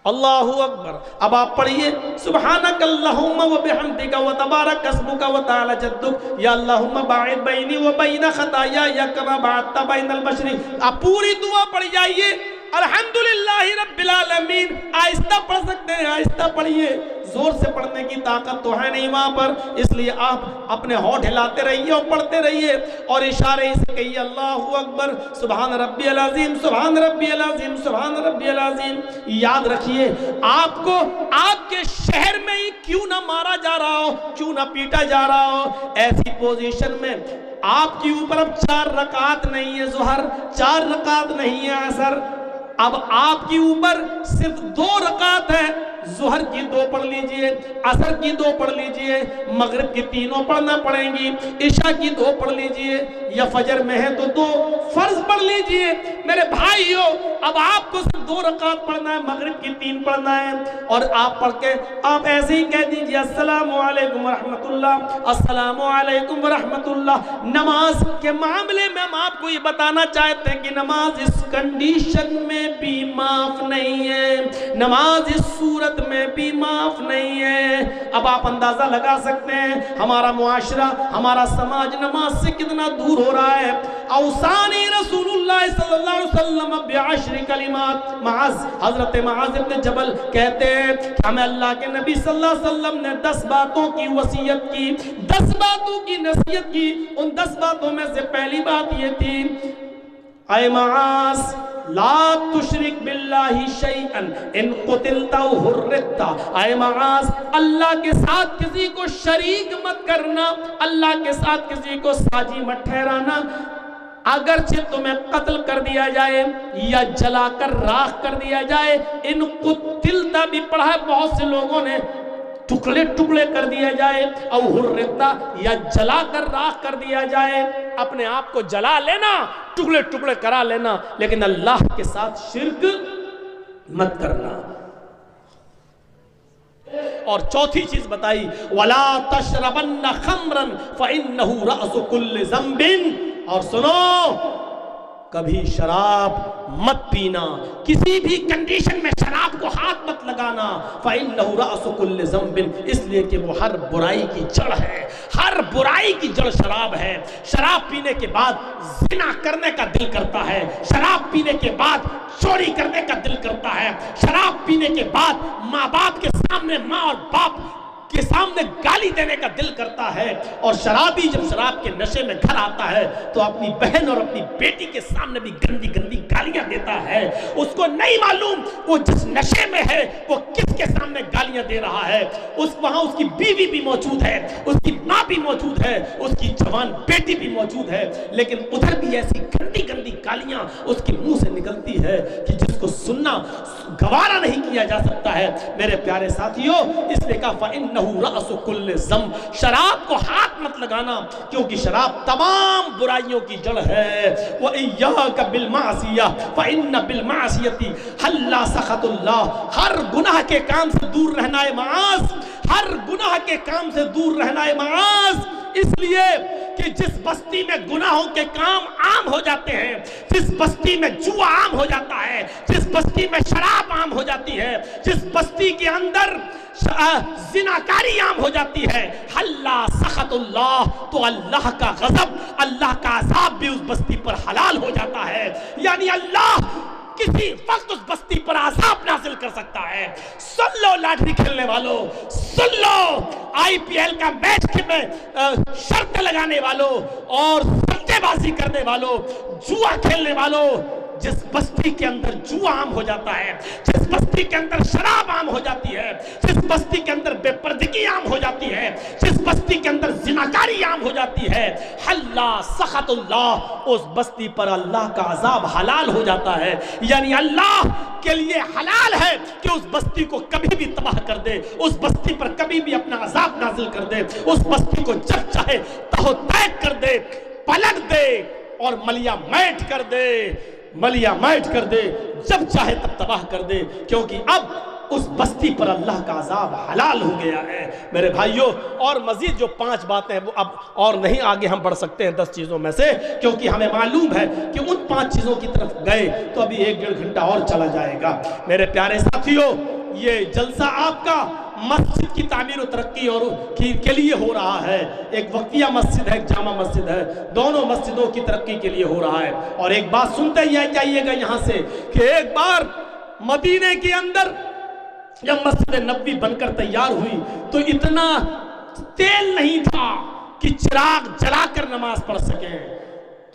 اللہ اکبر۔ اب آپ پڑھیے سبحانک اللہم و بحمدک و تبارک اسمک و تعالی جدک یا اللہم باعد بینی و بین خطایا یا کما باعدت بین المشرق۔ آپ پوری دعا پڑھ جائیے، الحمدللہ رب العالمین آہستہ پڑھ سکتے ہیں، آہستہ پڑھیے، زور سے پڑھنے کی طاقت تو ہے نہیں وہاں پر، اس لیے آپ اپنے ہونٹ ہلاتے رہیے اور پڑھتے رہیے اور اشارے سے کہیے اللہ اکبر، سبحان ربی العظیم، سبحان ربی العظیم، سبحان ربی العظیم۔ یاد رکھیے آپ کو آپ کے شہر میں ہی کیوں نہ مارا جا رہا ہو، کیوں نہ پیٹا جا رہا ہو، ایسی پوزیشن میں آپ کی اوپر اب 4 رکعت نہیں ہے ظہر، 4 رکعت نہیں ہے عصر، اب آپ کی اوپر صرف 2 رکعت ہے، ظہر کی 2 پڑھ لیجئے، عصر کی 2 پڑھ لیجئے، مغرب کی 3 پڑھنا پڑیں گی، عشاء کی 2 پڑھ لیجئے، یا فجر میں ہے تو 2 فرض پڑھ لیجئے۔ میرے بھائیو اب آپ کو صرف 2 رکعت پڑھنا ہے، مغرب کی 3 پڑھنا ہے، اور آپ پڑھ کے آپ ایسے ہی کہہ دیجئے السلام علیکم ورحمت اللہ، السلام علیکم ورحمت اللہ۔ نماز کے معاملے میں ہم آپ کو یہ بتانا چاہتے ہیں کہ نماز اس کنڈیشن میں بھی معاف نہیں ہے، نماز اس صورت میں بھی معاف نہیں ہے۔ اب آپ اندازہ لگا سکتے ہیں ہمارا معاشرہ، ہمارا سماج نماز سے کتنا دور ہو رہا ہے۔ اوصانی رسول اللہ صلی اللہ علیہ وسلم بعشر کلمات، حضرت معاذ بن جبل کہتے ہیں کہ ہمیں اللہ کے نبی صلی اللہ علیہ وسلم نے 10 باتوں کی وصیت کی، 10 باتوں کی نصیحت کی، ان 10 باتوں میں سے پہلی بات یہ تھی اے معاذ لا تشرک باللہ شیئا ان قتلتا حرکتا، اے معاذ اللہ کے ساتھ کسی کو شریک مت کرنا، اللہ کے ساتھ کسی کو ساجی مت ٹھہرانا، اگرچہ تمہیں قتل کر دیا جائے یا جلا کر راکھ کر دیا جائے، ان قتلتا بھی پڑھا ہے بہت سے لوگوں نے، ٹکڑے ٹکڑے کر دیا جائے، او حرکتا یا جلا کر راکھ کر دیا جائے، اپنے آپ کو جلا لینا، ٹکڑے ٹکڑے کرا لینا، لیکن اللہ کے ساتھ شرک مت کرنا۔ اور چوتھی چیز بتائی وَلَا تَشْرَبَنَّ خَمْرًا فَإِنَّهُ رَأْسُ كُلِّ ذَنْبٍ، اور سنو کبھی شراب مت پینا، کسی بھی کنڈیشن میں شراب کو ہاتھ مت لگانا، فَإِنَّهُ رَأْسُ كُلِّ ذَنْبٍ، اس لیے کہ وہ ہر برائی کی جڑ ہے، ہر برائی کی جڑ شراب ہے۔ شراب پینے کے بعد زنا کرنے کا دل کرتا ہے، شراب پینے کے بعد چوری کرنے کا دل کرتا ہے، شراب پینے کے بعد ماں باپ کے سامنے، ماں اور باپ کے سامنے گالی دینے کا دل کرتا ہے، اور شرابی جب شراب کے نشے میں گھر آتا ہے تو اپنی بہن اور اپنی بیٹی کے سامنے بھی گندی گندی گالیاں دیتا ہے، اس کو نہیں معلوم وہ جس نشے میں ہے وہ کس کے سامنے گالیاں دے رہا ہے، وہاں اس کی بیوی بھی موجود ہے، اس کی ماں بھی موجود ہے، اس کی جوان بیٹی بھی موجود ہے، لیکن ادھر بھی ایسی گندی گندی گالیاں اس کے منہ سے نکلتی ہے کہ جس کو سننا گوارا نہیں کیا جا سکتا ہے۔ میرے پیارے ساتھیوں، اس لیے کہا فَإِنَّهُ رأس کل ذنب، شراب کو ہاتھ مت لگانا کیونکہ شراب تمام برائیوں کی جڑ ہے۔ وَإِيَّاكَ بِالْمَعْصِيَةِ فَإِنَّ بِالْمَعْصِيَةِ حَلَّ سَخَطُ اللَّهِ، ہر گناہ کے کام سے دور رہنا ہے معاذ، ہر گناہ کے کام سے دور رہنا ہے معاذ، اس لیے کہ جس بستی میں گناہوں کے کام عام ہو جاتے ہیں، جس بستی میں جوا عام ہو جاتا ہے، جس بستی میں شراب عام ہو جاتی ہے، جس بستی کے اندر زناکاری عام ہو جاتی ہے، حَلَّا سَخَطُ اللَّهِ، تو اللہ کا غضب، اللہ کا عذاب بھی اس بستی پر حلال ہو جاتا ہے، یعنی اللہ کسی وقت اس بستی پر عذاب نازل کر سکتا ہے۔ سن لو لاٹری کھیلنے والوں، سن لو آئی پی ایل کا میچ میں شرط لگانے والوں اور سٹے بازی کرنے والوں، جوا کھیلنے والوں، جس بستی کے اندر جوا عام ہو جاتا ہے، جس بستی کے اندر شراب عام ہو جاتی ہے، جس بستی کے اندر بے پردگی عام ہو جاتی ہے، جس بستی کے اندر زناکاری عام ہو جاتی ہے، حَلَّا سَخَطُ اللَّهِ، اس بستی پر اللہ کا عذاب حلال ہو جاتا ہے، یعنی اللہ کے لیے حلال ہے کہ اس بستی کو کبھی بھی تباہ کر دے، اس بستی پر کبھی بھی اپنا عذاب نازل کر دے، اس بستی کو جب چاہے تہو تیک کر دے، پلٹ دے اور ملیا میٹ کر دے، ملیا میٹ کر دے، جب چاہے تب تباہ کر دے، کیونکہ اب اس بستی پر اللہ کا عذاب حلال ہو گیا ہے۔ میرے بھائیوں، اور مزید جو 5 باتیں ہیں وہ اب اور نہیں آگے ہم بڑھ سکتے ہیں 10 چیزوں میں سے، کیونکہ ہمیں معلوم ہے کہ ان 5 چیزوں کی طرف گئے تو ابھی 1-1.5 گھنٹہ اور چلا جائے گا۔ میرے پیارے ساتھیوں، یہ جلسہ آپ کا مسجد کی تعمیر و ترقی اور کے لیے ہو رہا ہے. ایک وقتیہ مسجد ہے، ایک جامع مسجد ہے، دونوں مسجدوں کی ترقی کے لیے ہو رہا ہے. اور ایک بات سنتے ہی جائیے گا یہاں سے کہ ایک بار مدینے کے اندر جب مسجد نبوی بن کر تیار ہوئی تو اتنا تیل نہیں تھا کہ چراغ جلا کر نماز پڑھ سکیں.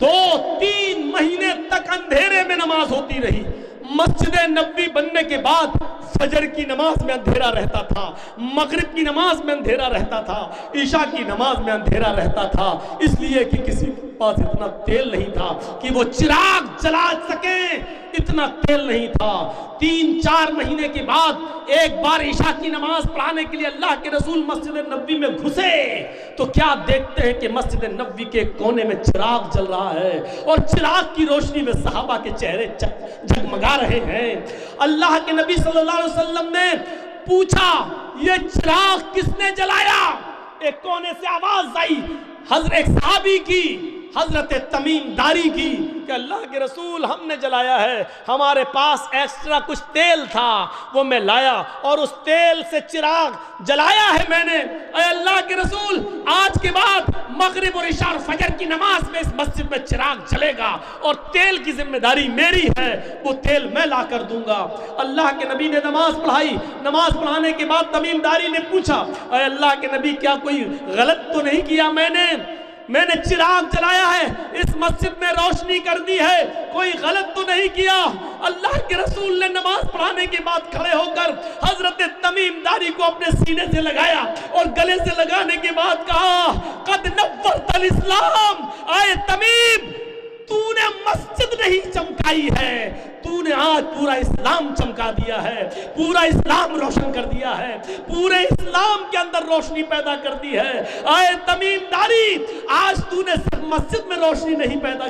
2-3 مہینے تک اندھیرے میں نماز ہوتی رہی. مسجد نبوی بننے کے بعد فجر کی نماز میں اندھیرا رہتا تھا، مغرب کی نماز میں اندھیرا رہتا تھا، عشاء کی نماز میں اندھیرا رہتا تھا، اس لیے کہ کسی کے پاس اتنا تیل نہیں تھا کہ وہ چراغ جلا سکیں. اتنا تیل نہیں تھا. 3-4 مہینے کے بعد ایک بار عشاء کی نماز پڑھانے کے لیے اللہ کے رسول مسجد نبوی میں گھسے تو کیا دیکھتے ہیں کہ مسجد نبوی کے کونے میں چراغ جل رہا ہے اور چراغ کی روشنی میں صحابہ کے چہرے جگمگا رہے ہیں. اللہ کے نبی صلی اللہ علیہ وسلم نے پوچھا یہ چراغ کس نے جلایا؟ ایک کونے سے آواز آئی، حضرت ایک صحابی کی، حضرت تمیم داری کی، کہ اللہ کے رسول ہم نے جلایا ہے، ہمارے پاس ایکسٹرا کچھ تیل تھا وہ میں لایا اور اس تیل سے چراغ جلایا ہے میں نے. اے اللہ کے رسول آج کے بعد مغرب اور عشاء اور فجر کی نماز میں اس مسجد میں چراغ جلے گا اور تیل کی ذمہ داری میری ہے، وہ تیل میں لا کر دوں گا. اللہ کے نبی نے نماز پڑھائی. نماز پڑھانے کے بعد تمیم داری نے پوچھا اے اللہ کے نبی کیا کوئی غلط تو نہیں کیا میں نے چراغ جلایا ہے، اس مسجد میں روشنی کر دی ہے، کوئی غلط تو نہیں کیا؟ اللہ کے رسول نے نماز پڑھانے کے بعد کھڑے ہو کر حضرت تمیم داری کو اپنے سینے سے لگایا اور گلے سے لگانے کے بعد کہا قد نورت الاسلام. اے تمیم تو نے مسجد نہیں چمکائی ہے، تو نے آج پورا اسلام چمکا دیا ہے، پورا اسلام روشن کر دیا ہے، پورے اسلام کے اندر روشنی پیدا کر دی ہے. اے تمیم داری آج تو نے صرف مسجد میں روشنی نہیں پیدا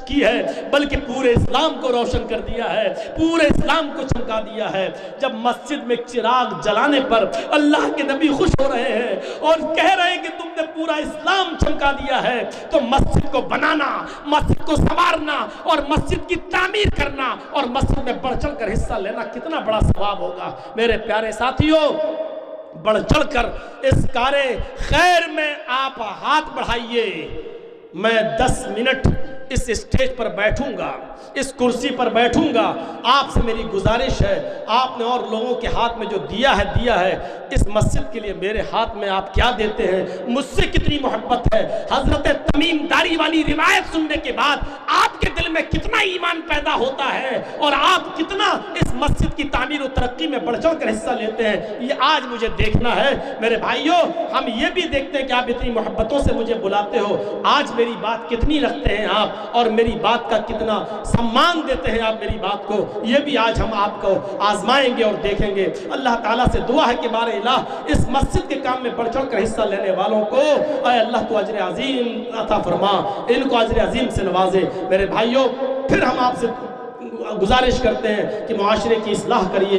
کی ہے بلکہ پورے اسلام کو روشن کر دیا ہے، پورے اسلام کو چمکا دیا ہے. جب مسجد میں چراغ جلانے پر اللہ کے نبی خوش ہو رہے ہیں اور کہہ رہے ہیں کہ تم نے پورا اسلام چمکا دیا ہے تو مسجد کو بنانا، مسجد کو سنوارنا اور مسجد کی تعمیر کرنا اور مسجد میں بڑھ چڑھ کر حصہ لینا کتنا بڑا ثواب ہوگا. میرے پیارے ساتھیوں، بڑھ چڑھ کر اس کار خیر میں آپ ہاتھ بڑھائیے. میں 10 منٹ اس اسٹیج پر بیٹھوں گا، اس کرسی پر بیٹھوں گا. آپ سے میری گزارش ہے، آپ نے اور لوگوں کے ہاتھ میں جو دیا ہے اس مسجد کے لیے میرے ہاتھ میں آپ کیا دیتے ہیں؟ مجھ سے کتنی محبت ہے؟ حضرت تمیم داری والی روایت سننے کے بعد آپ کے دل میں کتنا ایمان پیدا ہوتا ہے اور آپ کتنا اس مسجد کی تعمیر و ترقی میں بڑھ چڑھ کر حصہ لیتے ہیں، یہ آج مجھے دیکھنا ہے. میرے بھائیوں، ہم یہ بھی دیکھتے ہیں کہ آپ اتنی محبتوں سے مجھے بلاتے ہو. آج میری بات کتنی رکھتے ہیں آپ اور میری بات کا کتنا سمان دیتے ہیں آپ میری بات کو، یہ بھی آج ہم آپ کو آزمائیں گے اور دیکھیں گے. اللہ تعالیٰ سے دعا ہے کہ بارے الہ اس مسجد کے کام میں بڑھ چڑھ کر حصہ لینے والوں کو اے اللہ تو اجر عظیم عطا فرما، ان کو اجر عظیم سے نوازے. میرے بھائیوں، پھر ہم آپ سے گزارش کرتے ہیں کہ معاشرے کی اصلاح کریے.